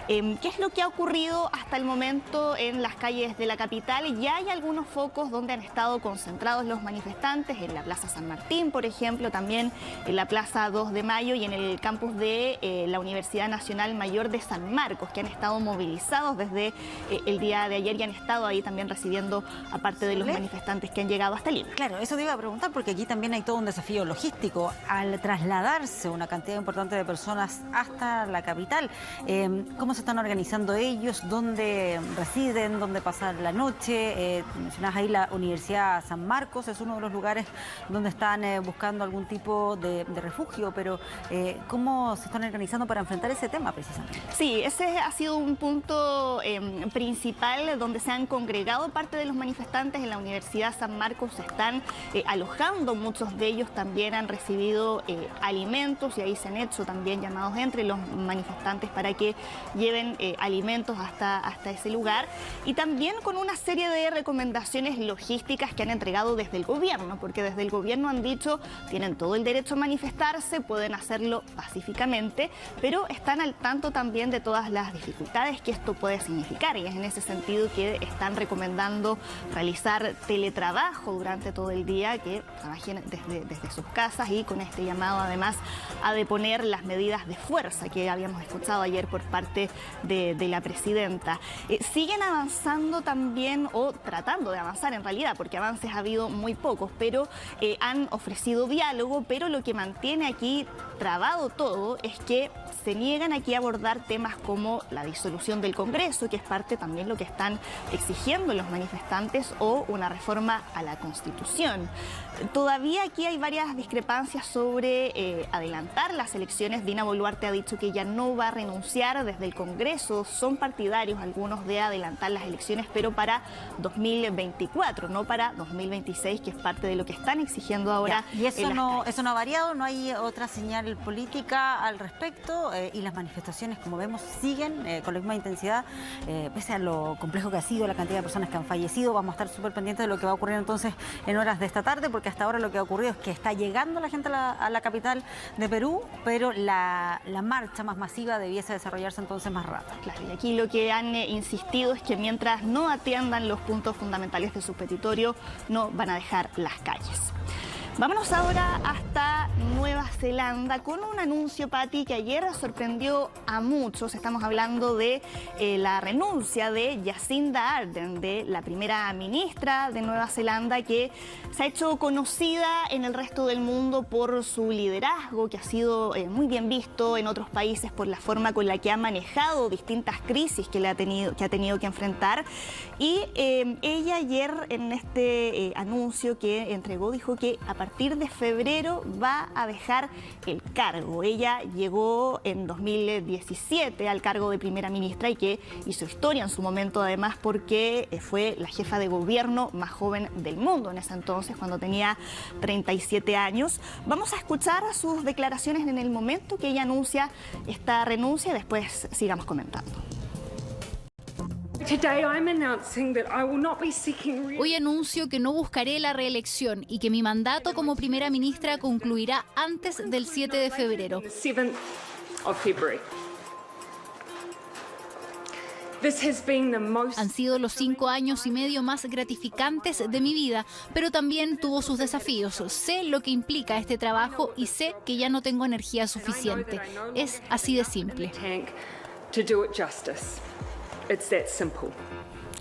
¿Qué es lo que ha ocurrido hasta el momento en las calles de la capital? Ya hay algunos focos donde han estado concentrados los manifestantes, en la Plaza San Martín, por ejemplo, también en la Plaza 2 de Mayo y en el campus de la Universidad Nacional Mayor de San Marcos, que han estado movilizados desde el día de ayer y han estado ahí también recibiendo a parte de los manifestantes que han llegado hasta Lima. Claro, eso te iba a preguntar porque aquí también hay todo un desafío logístico al trasladarse una cantidad importante de personas hasta la capital. ¿Cómo se están organizando ellos? ¿Dónde residen? ¿Dónde pasan la noche? Mencionabas ahí la Universidad San Marcos, es uno de los lugares donde están buscando algún tipo de refugio, pero ¿cómo se están organizando para enfrentar ese tema precisamente? Sí, ese ha sido un punto principal donde se han congregado parte de los manifestantes en la Universidad San Marcos, se están alojando, muchos de ellos también han recibido alimentos y ahí se han hecho también llamados entre los manifestantes para que lleven alimentos hasta ese lugar y también con una serie de recomendaciones logísticas que han entregado desde el gobierno, porque desde el gobierno han dicho tienen todo el derecho a manifestarse, pueden hacerlo pacíficamente, pero están al tanto también de todas las dificultades que esto puede significar y es en ese sentido que están recomendando realizar teletrabajo durante todo el día, que trabajen desde sus casas y con este llamado además a deponer las medidas de fuerza que habíamos escuchado ayer por parte de la presidenta. Siguen avanzando también o tratando de avanzar en realidad, porque avances ha habido muy pocos, pero han ofrecido diálogo, pero lo que mantiene aquí trabado todo es que se niegan aquí a abordar temas como la disolución del Congreso, que es parte también lo que están exigiendo los manifestantes, o una reforma a la Constitución. Todavía aquí hay varias discrepancias sobre adelantar las elecciones. Dina Boluarte ha dicho que ella no va a renunciar. Desde el Congreso son partidarios algunos de adelantar las elecciones, pero para 2024, no para 2026, que es parte de lo que están exigiendo ahora. Y eso no ha variado, no hay otra señal política al respecto y las manifestaciones, como vemos, siguen con la misma intensidad, pese a lo complejo que ha sido la cantidad de personas que han fallecido. Vamos a estar súper pendientes de lo que va a ocurrir entonces en horas de esta tarde, porque hasta ahora lo que ha ocurrido es que está llegando la gente a la capital de Perú, pero la marcha más masiva debiese desarrollarse entonces más rápido. Claro, y aquí lo que han insistido es que mientras no atiendan los puntos fundamentales de su petitorio, no van a dejar las calles. Vámonos ahora hasta Nueva Zelanda con un anuncio, Pati, que ayer sorprendió a muchos. Estamos hablando de la renuncia de Jacinda Ardern, de la primera ministra de Nueva Zelanda, que se ha hecho conocida en el resto del mundo por su liderazgo, que ha sido muy bien visto en otros países por la forma con la que ha manejado distintas crisis que ha tenido que enfrentar. Y ella ayer en este anuncio que entregó dijo que a partir de febrero va a dejar el cargo. Ella llegó en 2017 al cargo de primera ministra y que hizo historia en su momento, además porque fue la jefa de gobierno más joven del mundo en ese entonces, cuando tenía 37 años. Vamos a escuchar sus declaraciones en el momento que ella anuncia esta renuncia y después sigamos comentando. Hoy anuncio que no buscaré la reelección y que mi mandato como primera ministra concluirá antes del 7 de febrero. Han sido los 5 años y medio más gratificantes de mi vida, pero también tuvo sus desafíos. Sé lo que implica este trabajo y sé que ya no tengo energía suficiente. Es así de simple.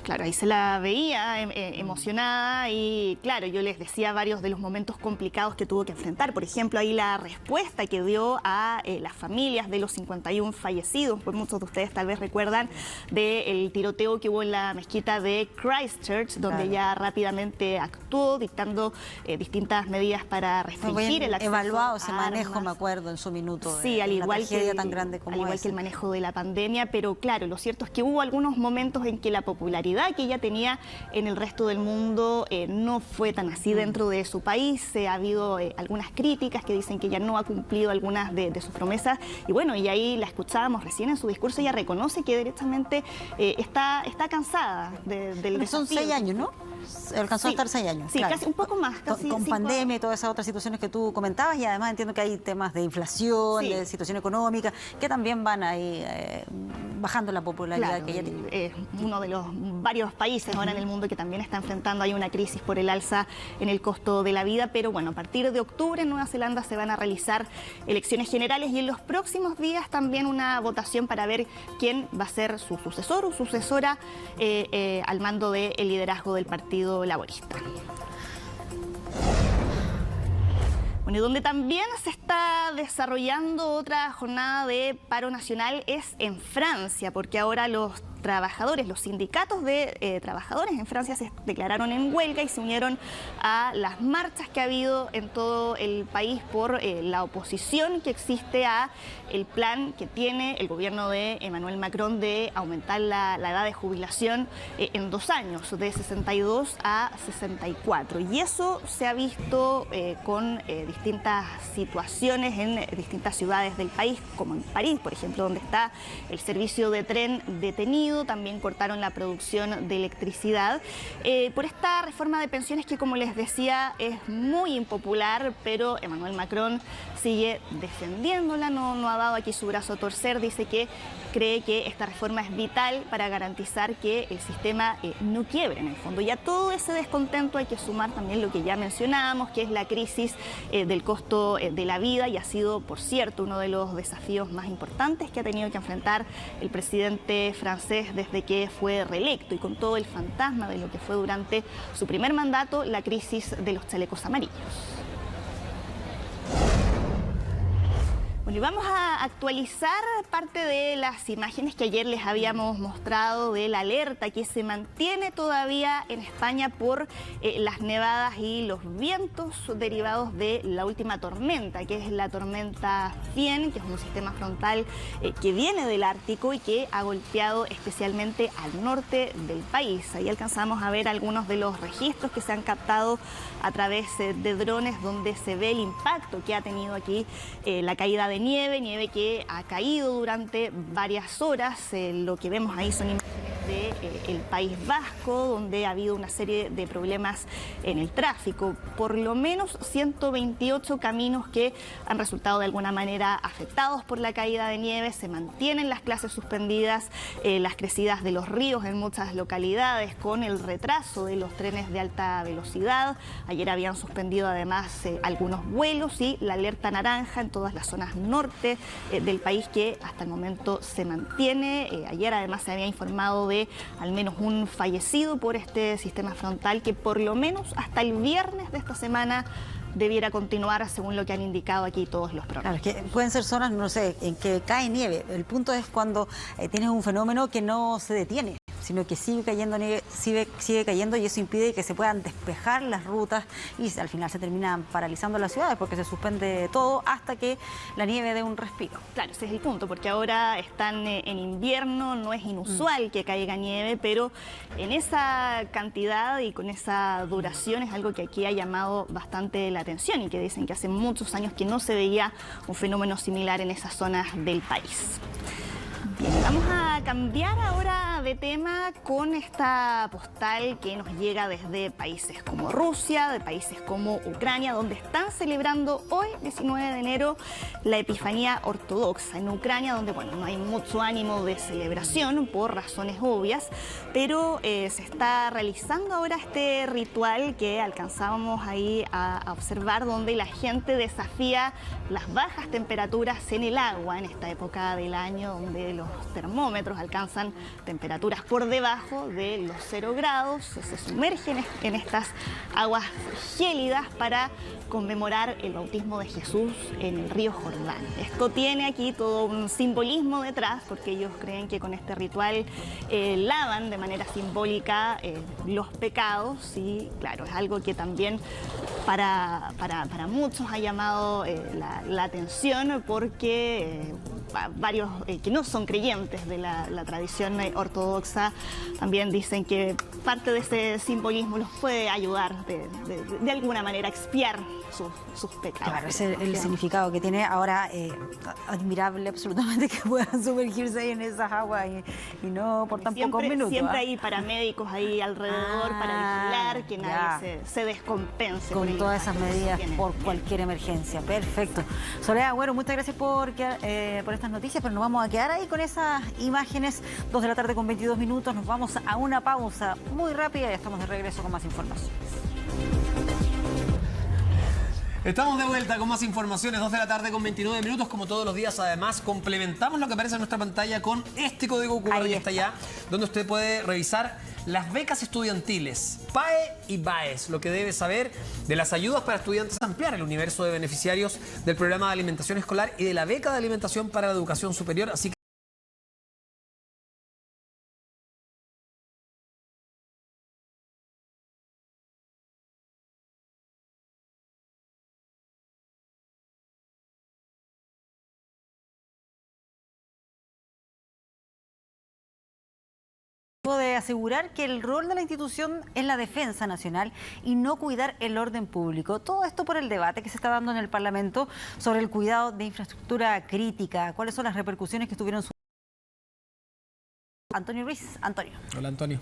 Claro, ahí se la veía emocionada y claro, yo les decía varios de los momentos complicados que tuvo que enfrentar. Por ejemplo, ahí la respuesta que dio a las familias de los 51 fallecidos, pues muchos de ustedes tal vez recuerdan del tiroteo que hubo en la mezquita de Christchurch, donde ella rápidamente actuó, dictando distintas medidas para restringir el acceso evaluado a ese manejo, armas. Me acuerdo, en su minuto. Sí, al igual que tan grande como el manejo de la pandemia, pero claro, lo cierto es que hubo algunos momentos en que la popularidad que ella tenía en el resto del mundo no fue tan así dentro de su país. Ha habido algunas críticas que dicen que ella no ha cumplido algunas de sus promesas y bueno, y ahí la escuchábamos recién en su discurso, ella reconoce que directamente está cansada del desafío. Son 6 años, ¿no? Alcanzó a estar 6 años. Sí, claro. casi un poco más. Casi con pandemia y todas esas otras situaciones que tú comentabas, y además entiendo que hay temas de inflación, de situación económica, que también van ahí bajando la popularidad que ella tiene. Uno de los varios países ahora en el mundo que también está enfrentando ahí una crisis por el alza en el costo de la vida, pero bueno, a partir de octubre en Nueva Zelanda se van a realizar elecciones generales y en los próximos días también una votación para ver quién va a ser su sucesor o sucesora al mando del liderazgo del Partido Laborista. Bueno, y donde también se está desarrollando otra jornada de paro nacional es en Francia, porque ahora los trabajadores, los sindicatos de trabajadores en Francia se declararon en huelga y se unieron a las marchas que ha habido en todo el país por la oposición que existe a el plan que tiene el gobierno de Emmanuel Macron de aumentar la edad de jubilación en 2 años, de 62 a 64. Y eso se ha visto con distintas situaciones en distintas ciudades del país, como en París, por ejemplo, donde está el servicio de tren detenido. También cortaron la producción de electricidad por esta reforma de pensiones que, como les decía, es muy impopular, pero Emmanuel Macron sigue defendiéndola, no ha dado aquí su brazo a torcer, dice que cree que esta reforma es vital para garantizar que el sistema no quiebre en el fondo. Y a todo ese descontento hay que sumar también lo que ya mencionábamos, que es la crisis del costo de la vida, y ha sido, por cierto, uno de los desafíos más importantes que ha tenido que enfrentar el presidente francés desde que fue reelecto, y con todo el fantasma de lo que fue durante su primer mandato, la crisis de los chalecos amarillos. Bueno, y vamos a actualizar parte de las imágenes que ayer les habíamos mostrado de la alerta que se mantiene todavía en España por las nevadas y los vientos derivados de la última tormenta, que es la tormenta Fienne, que es un sistema frontal que viene del Ártico y que ha golpeado especialmente al norte del país. Ahí alcanzamos a ver algunos de los registros que se han captado a través de drones, donde se ve el impacto que ha tenido aquí la caída de nieve que ha caído durante varias horas. Lo que vemos ahí son imágenes del País Vasco, donde ha habido una serie de problemas en el tráfico. Por lo menos 128 caminos que han resultado de alguna manera afectados por la caída de nieve. Se mantienen las clases suspendidas, las crecidas de los ríos en muchas localidades, con el retraso de los trenes de alta velocidad. Ayer habían suspendido además algunos vuelos, y la alerta naranja en todas las zonas norte del país, que hasta el momento se mantiene. Ayer además se había informado de al menos un fallecido por este sistema frontal, que por lo menos hasta el viernes de esta semana debiera continuar, según lo que han indicado aquí todos los programas. Claro, es que pueden ser zonas, no sé, en que cae nieve. El punto es cuando tienes un fenómeno que no se detiene. sino que sigue cayendo nieve, sigue cayendo, y eso impide que se puedan despejar las rutas y al final se terminan paralizando las ciudades porque se suspende todo hasta que la nieve dé un respiro. Claro, ese es el punto, porque ahora están en invierno, no es inusual que caiga nieve, pero en esa cantidad y con esa duración es algo que aquí ha llamado bastante la atención y que dicen que hace muchos años que no se veía un fenómeno similar en esas zonas del país. Bien, vamos a cambiar ahora de tema con esta postal que nos llega desde países como Rusia, de países como Ucrania, donde están celebrando hoy, 19 de enero, la Epifanía Ortodoxa. En Ucrania, donde bueno, no hay mucho ánimo de celebración por razones obvias, pero se está realizando ahora este ritual que alcanzábamos ahí a observar, donde la gente desafía las bajas temperaturas en el agua en esta época del año, donde los termómetros alcanzan temperaturas por debajo de los 0 grados, se sumergen en estas aguas gélidas para conmemorar el bautismo de Jesús en el río Jordán. Esto tiene aquí todo un simbolismo detrás, porque ellos creen que con este ritual lavan de manera simbólica los pecados, y claro, es algo que también para muchos ha llamado la atención, porque varios que no son creyentes de la tradición ortodoxa también dicen que parte de ese simbolismo los puede ayudar de alguna manera a expiar sus pecados. Claro, ese es el significado que tiene. Ahora, admirable absolutamente que puedan sumergirse ahí en esas aguas y no por tan pocos minutos. Siempre hay paramédicos ahí alrededor para vigilar que nadie se descompense. Con todas esas medidas por cualquier emergencia. Perfecto. Soledad Agüero, muchas gracias por estas noticias, pero nos vamos a quedar ahí con esas imágenes. 2 de la tarde con 22 minutos. Nos vamos a una pausa muy rápida y estamos de regreso con más información. Estamos de vuelta con más informaciones, 2 de la tarde con 29 minutos, como todos los días. Además, complementamos lo que aparece en nuestra pantalla con este código QR que está allá, donde usted puede revisar las becas estudiantiles, PAE y BAES, lo que debe saber de las ayudas para estudiantes, ampliar el universo de beneficiarios del programa de alimentación escolar y de la beca de alimentación para la educación superior. Así que de asegurar que el rol de la institución es la defensa nacional y no cuidar el orden público. Todo esto por el debate que se está dando en el Parlamento sobre el cuidado de infraestructura crítica. ¿Cuáles son las repercusiones que estuvieron? Antonio Ruiz. Antonio. Hola, Antonio.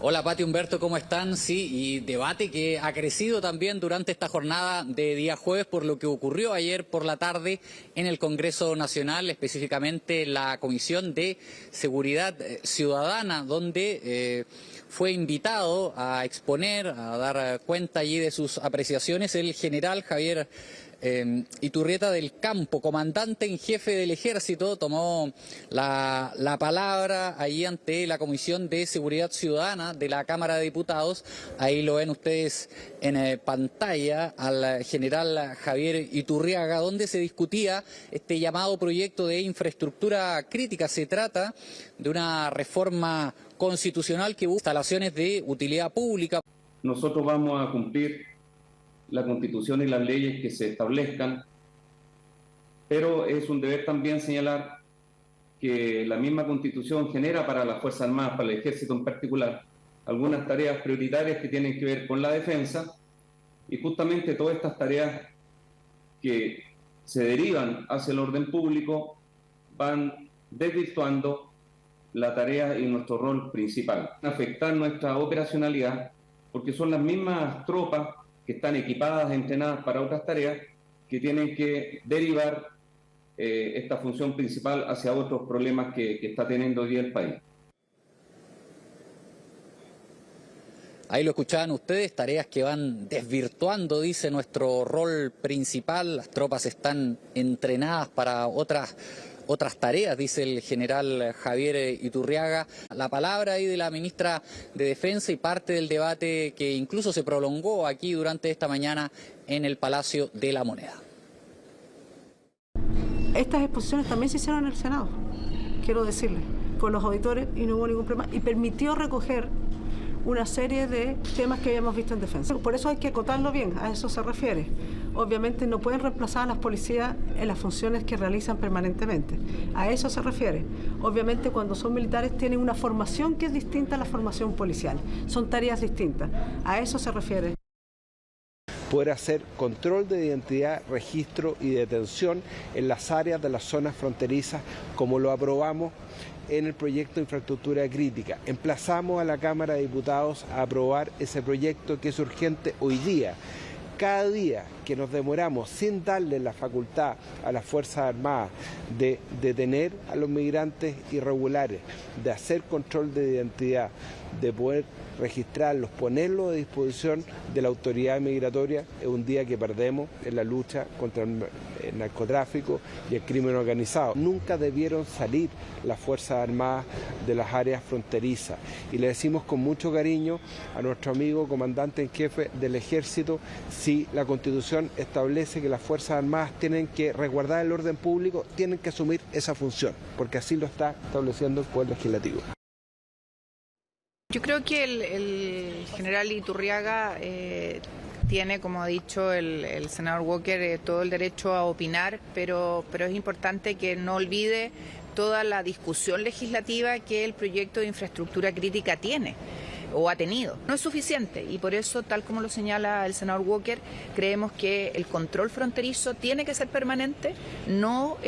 Hola Pati, Humberto, ¿cómo están? Sí, y debate que ha crecido también durante esta jornada de día jueves por lo que ocurrió ayer por la tarde en el Congreso Nacional, específicamente la Comisión de Seguridad Ciudadana, donde fue invitado a exponer, a dar cuenta allí de sus apreciaciones el general Javier Iturrieta del Campo, comandante en jefe del Ejército, tomó la palabra ahí ante la Comisión de Seguridad Ciudadana de la Cámara de Diputados. Ahí lo ven ustedes en pantalla al general Javier Iturriaga, donde se discutía este llamado proyecto de infraestructura crítica. Se trata de una reforma constitucional que busca instalaciones de utilidad pública. Nosotros vamos a cumplir la Constitución y las leyes que se establezcan, pero es un deber también señalar que la misma Constitución genera para las Fuerzas Armadas, para el Ejército en particular, algunas tareas prioritarias que tienen que ver con la defensa, y justamente todas estas tareas que se derivan hacia el orden público van desvirtuando la tarea y nuestro rol principal, afectar nuestra operacionalidad, porque son las mismas tropas que están equipadas, entrenadas para otras tareas, que tienen que derivar esta función principal hacia otros problemas que está teniendo hoy día el país. Ahí lo escuchaban ustedes, tareas que van desvirtuando, dice, nuestro rol principal. Las tropas están entrenadas para otras tareas, dice el general Javier Iturriaga. La palabra ahí de la ministra de Defensa y parte del debate que incluso se prolongó aquí durante esta mañana en el Palacio de la Moneda. Estas exposiciones también se hicieron en el Senado, quiero decirles, por los auditores y no hubo ningún problema, y permitió recoger una serie de temas que habíamos visto en defensa. Por eso hay que acotarlo bien, a eso se refiere. Obviamente no pueden reemplazar a las policías en las funciones que realizan permanentemente. A eso se refiere. Obviamente cuando son militares tienen una formación que es distinta a la formación policial. Son tareas distintas. A eso se refiere. Poder hacer control de identidad, registro y detención en las áreas de las zonas fronterizas, como lo aprobamos en el proyecto de infraestructura crítica. Emplazamos a la Cámara de Diputados a aprobar ese proyecto que es urgente hoy día. Cada día que nos demoramos sin darle la facultad a las Fuerzas Armadas de detener a los migrantes irregulares, de hacer control de identidad, de poder registrarlos, ponerlos a disposición de la autoridad migratoria, es un día que perdemos en la lucha contra el narcotráfico y el crimen organizado. Nunca debieron salir las Fuerzas Armadas de las áreas fronterizas, y le decimos con mucho cariño a nuestro amigo comandante en jefe del Ejército: si la Constitución establece que las Fuerzas Armadas tienen que resguardar el orden público, tienen que asumir esa función, porque así lo está estableciendo el Poder Legislativo. Yo creo que el general Iturriaga tiene, como ha dicho el senador Walker, todo el derecho a opinar, pero es importante que no olvide toda la discusión legislativa que el proyecto de infraestructura crítica tiene o ha tenido. No es suficiente, y por eso, tal como lo señala el senador Walker, creemos que el control fronterizo tiene que ser permanente, no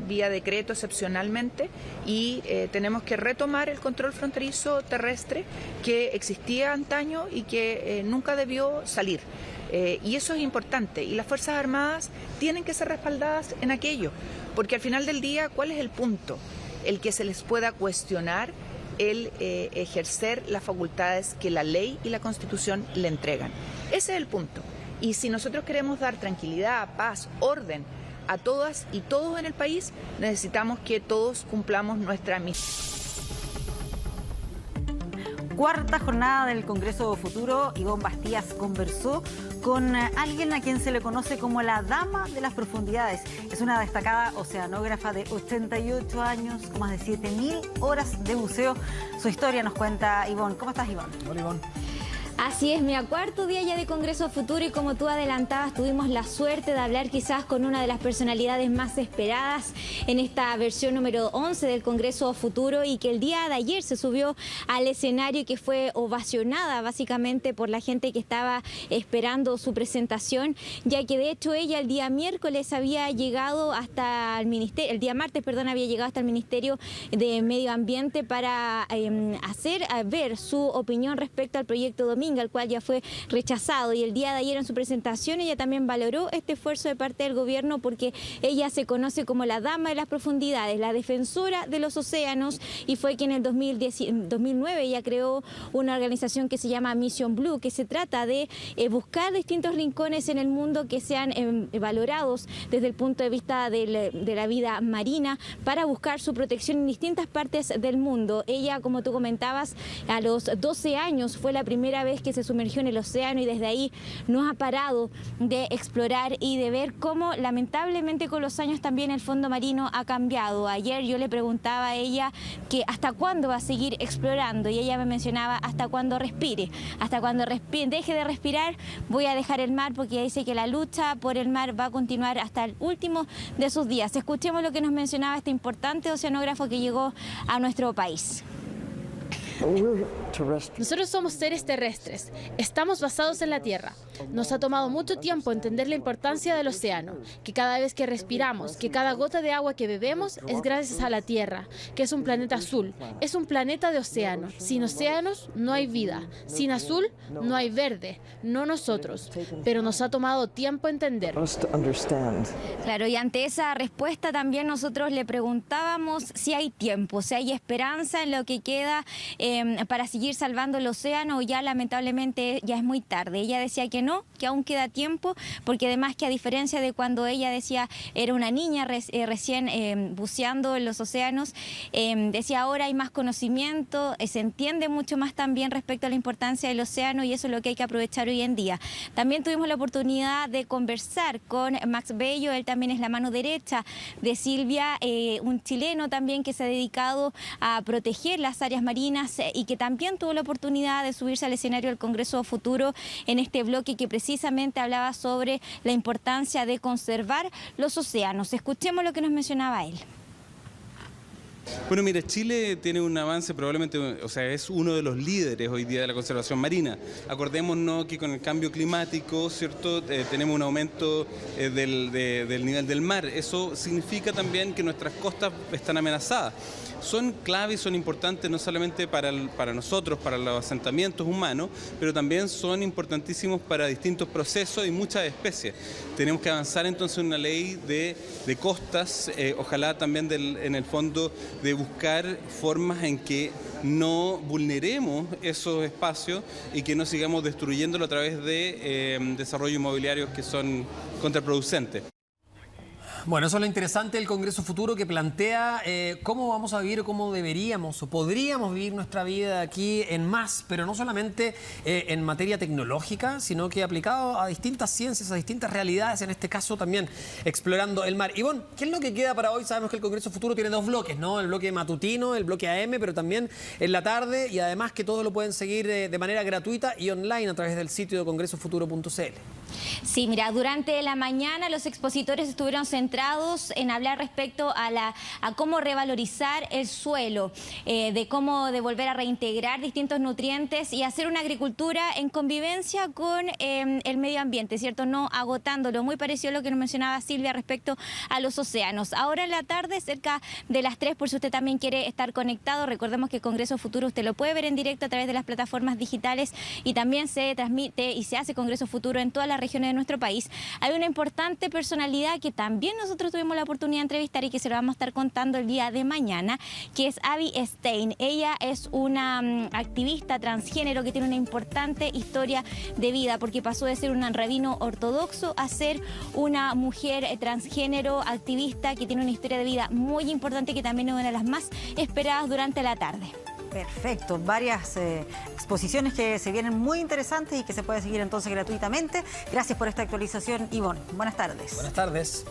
vía decreto excepcionalmente, y tenemos que retomar el control fronterizo terrestre que existía antaño y que nunca debió salir. Y eso es importante, y las Fuerzas Armadas tienen que ser respaldadas en aquello, porque al final del día, ¿cuál es el punto? El que se les pueda cuestionar el ejercer las facultades que la ley y la Constitución le entregan. Ese es el punto. Y si nosotros queremos dar tranquilidad, paz, orden a todas y todos en el país, necesitamos que todos cumplamos nuestra misión. Cuarta jornada del Congreso Futuro. Ivonne Bastías conversó con alguien a quien se le conoce como la Dama de las Profundidades. Es una destacada oceanógrafa de 88 años, con más de 7.000 horas de buceo. Su historia nos cuenta Ivonne. ¿Cómo estás, Ivonne? Hola, Ivonne. Así es, mira, cuarto día ya de Congreso Futuro, y como tú adelantabas, tuvimos la suerte de hablar quizás con una de las personalidades más esperadas en esta versión número 11 del Congreso Futuro, y que el día de ayer se subió al escenario y que fue ovacionada básicamente por la gente que estaba esperando su presentación, ya que de hecho ella el día miércoles había llegado hasta el ministerio, el día martes, perdón, había llegado hasta el Ministerio de Medio Ambiente para hacer ver su opinión respecto al proyecto Domingo, al cual ya fue rechazado, y el día de ayer en su presentación ella también valoró este esfuerzo de parte del gobierno, porque ella se conoce como la Dama de las Profundidades, la defensora de los océanos, y fue que en el 2009 ella creó una organización que se llama Mission Blue, que se trata de buscar distintos rincones en el mundo que sean valorados desde el punto de vista de la vida marina, para buscar su protección en distintas partes del mundo. Ella, como tú comentabas, a los 12 años fue la primera vez que se sumergió en el océano, y desde ahí no ha parado de explorar y de ver cómo lamentablemente con los años también el fondo marino ha cambiado. Ayer yo le preguntaba a ella que hasta cuándo va a seguir explorando, y ella me mencionaba hasta cuando respire, hasta cuando deje de respirar voy a dejar el mar, porque ella dice que la lucha por el mar va a continuar hasta el último de sus días. Escuchemos lo que nos mencionaba este importante oceanógrafo que llegó a nuestro país. Nosotros somos seres terrestres, estamos basados en la Tierra. Nos ha tomado mucho tiempo entender la importancia del océano, que cada vez que respiramos, que cada gota de agua que bebemos es gracias a la Tierra, que es un planeta azul, es un planeta de océano. Sin océanos no hay vida, sin azul no hay verde, no nosotros, pero nos ha tomado tiempo entender. Claro, y ante esa respuesta también nosotros le preguntábamos si hay tiempo, si hay esperanza en lo que queda para seguir salvando el océano, o ya lamentablemente ya es muy tarde. Ella decía que mencionó que aún queda tiempo, porque además que a diferencia de cuando ella decía era una niña recién buceando en los océanos, decía ahora hay más conocimiento, se entiende mucho más también respecto a la importancia del océano y eso es lo que hay que aprovechar hoy en día. También tuvimos la oportunidad de conversar con Max Bello, él también es la mano derecha de Silvia, un chileno también que se ha dedicado a proteger las áreas marinas y que también tuvo la oportunidad de subirse al escenario del Congreso Futuro en este bloque que precisamente hablaba sobre la importancia de conservar los océanos. Escuchemos lo que nos mencionaba él. Bueno, mira, Chile tiene un avance probablemente, o sea, es uno de los líderes hoy día de la conservación marina. Acordémonos que con el cambio climático, ¿cierto?, tenemos un aumento del nivel del mar. Eso significa también que nuestras costas están amenazadas. Son claves, son importantes no solamente para nosotros, para los asentamientos humanos, pero también son importantísimos para distintos procesos y muchas especies. Tenemos que avanzar entonces en una ley de costas, ojalá también en el fondo de buscar formas en que no vulneremos esos espacios y que no sigamos destruyéndolo a través de desarrollos inmobiliarios que son contraproducentes. Bueno, eso es lo interesante del Congreso Futuro, que plantea cómo vamos a vivir, cómo deberíamos o podríamos vivir nuestra vida aquí en más, pero no solamente en materia tecnológica, sino que aplicado a distintas ciencias, a distintas realidades, en este caso también explorando el mar. Ivonne, ¿qué es lo que queda para hoy? Sabemos que el Congreso Futuro tiene dos bloques, ¿no? El bloque matutino, el bloque AM, pero también en la tarde, y además que todos lo pueden seguir de manera gratuita y online a través del sitio de congresofuturo.cl. Sí, mira, durante la mañana los expositores estuvieron centrados en hablar respecto a cómo revalorizar el suelo, de cómo volver a reintegrar distintos nutrientes y hacer una agricultura en convivencia con el medio ambiente, ¿cierto? No agotándolo. Muy parecido a lo que nos mencionaba Silvia respecto a los océanos. Ahora en la tarde, cerca de las 3, por si usted también quiere estar conectado, recordemos que Congreso Futuro usted lo puede ver en directo a través de las plataformas digitales y también se transmite y se hace Congreso Futuro en todas las regiones de nuestro país. Hay una importante personalidad que también nosotros tuvimos la oportunidad de entrevistar y que se lo vamos a estar contando el día de mañana, que es Abby Stein. Ella es una activista transgénero que tiene una importante historia de vida porque pasó de ser un rabino ortodoxo a ser una mujer transgénero activista que tiene una historia de vida muy importante que también es una de las más esperadas durante la tarde. Perfecto, varias exposiciones que se vienen muy interesantes y que se puede seguir entonces gratuitamente. Gracias por esta actualización, Ivonne. Buenas tardes. Buenas tardes.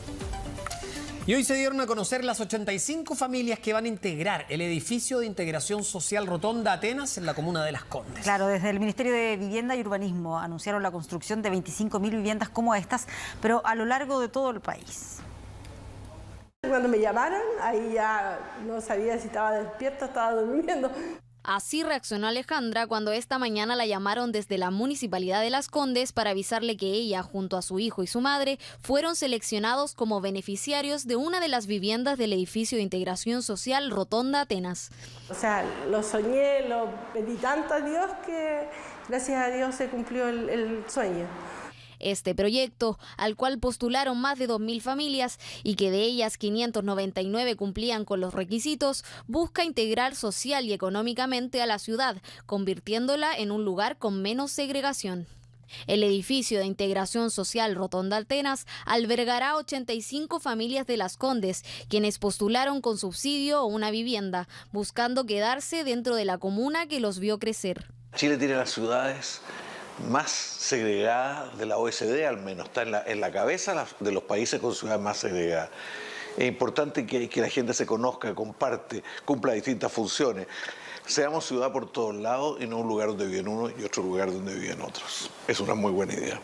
Y hoy se dieron a conocer las 85 familias que van a integrar el edificio de integración social Rotonda Atenas en la comuna de Las Condes. Claro, desde el Ministerio de Vivienda y Urbanismo anunciaron la construcción de 25.000 viviendas como estas, pero a lo largo de todo el país. Cuando me llamaron, ahí ya no sabía si estaba despierta o estaba durmiendo. Así reaccionó Alejandra cuando esta mañana la llamaron desde la Municipalidad de Las Condes para avisarle que ella, junto a su hijo y su madre, fueron seleccionados como beneficiarios de una de las viviendas del edificio de integración social Rotonda Atenas. O sea, lo soñé, lo pedí tanto a Dios que gracias a Dios se cumplió el sueño. Este proyecto, al cual postularon más de 2.000 familias y que de ellas 599 cumplían con los requisitos, busca integrar social y económicamente a la ciudad, convirtiéndola en un lugar con menos segregación. El edificio de integración social Rotonda Atenas albergará 85 familias de Las Condes, quienes postularon con subsidio o una vivienda, buscando quedarse dentro de la comuna que los vio crecer. Chile tiene las ciudades más segregada de la OECD, al menos está en la cabeza de los países con ciudades más segregadas. Es importante que la gente se conozca, comparte, cumpla distintas funciones. Seamos ciudad por todos lados y no un lugar donde viven unos y otro lugar donde viven otros. Es una muy buena idea.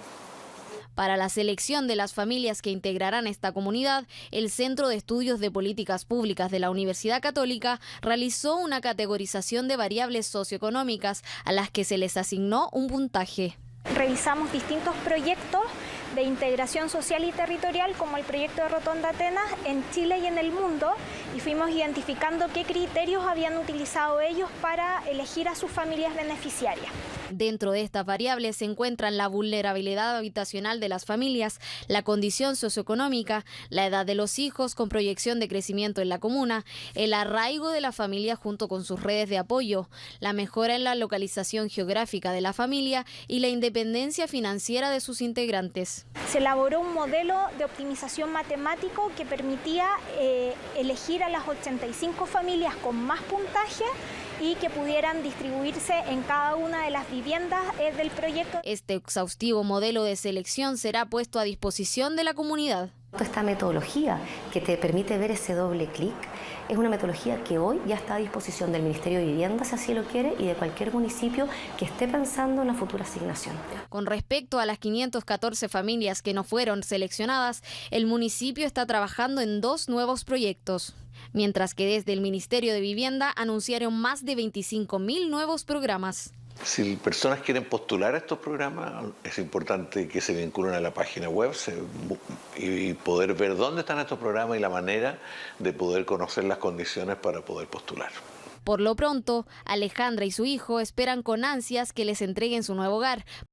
Para la selección de las familias que integrarán esta comunidad, el Centro de Estudios de Políticas Públicas de la Universidad Católica realizó una categorización de variables socioeconómicas a las que se les asignó un puntaje. Revisamos distintos proyectos de integración social y territorial, como el proyecto de Rotonda Atenas, en Chile y en el mundo, y fuimos identificando qué criterios habían utilizado ellos para elegir a sus familias beneficiarias. Dentro de estas variables se encuentran la vulnerabilidad habitacional de las familias, la condición socioeconómica, la edad de los hijos con proyección de crecimiento en la comuna, el arraigo de la familia junto con sus redes de apoyo, la mejora en la localización geográfica de la familia y la independencia financiera de sus integrantes. Se elaboró un modelo de optimización matemático que permitía elegir a las 85 familias con más puntaje y que pudieran distribuirse en cada una de las viviendas del proyecto. Este exhaustivo modelo de selección será puesto a disposición de la comunidad. Esta metodología que te permite ver ese doble clic es una metodología que hoy ya está a disposición del Ministerio de Vivienda, si así lo quiere, y de cualquier municipio que esté pensando en la futura asignación. Con respecto a las 514 familias que no fueron seleccionadas, el municipio está trabajando en 2 nuevos proyectos, mientras que desde el Ministerio de Vivienda anunciaron más de 25.000 nuevos programas. Si personas quieren postular a estos programas, es importante que se vinculen a la página web y poder ver dónde están estos programas y la manera de poder conocer las condiciones para poder postular. Por lo pronto, Alejandra y su hijo esperan con ansias que les entreguen su nuevo hogar,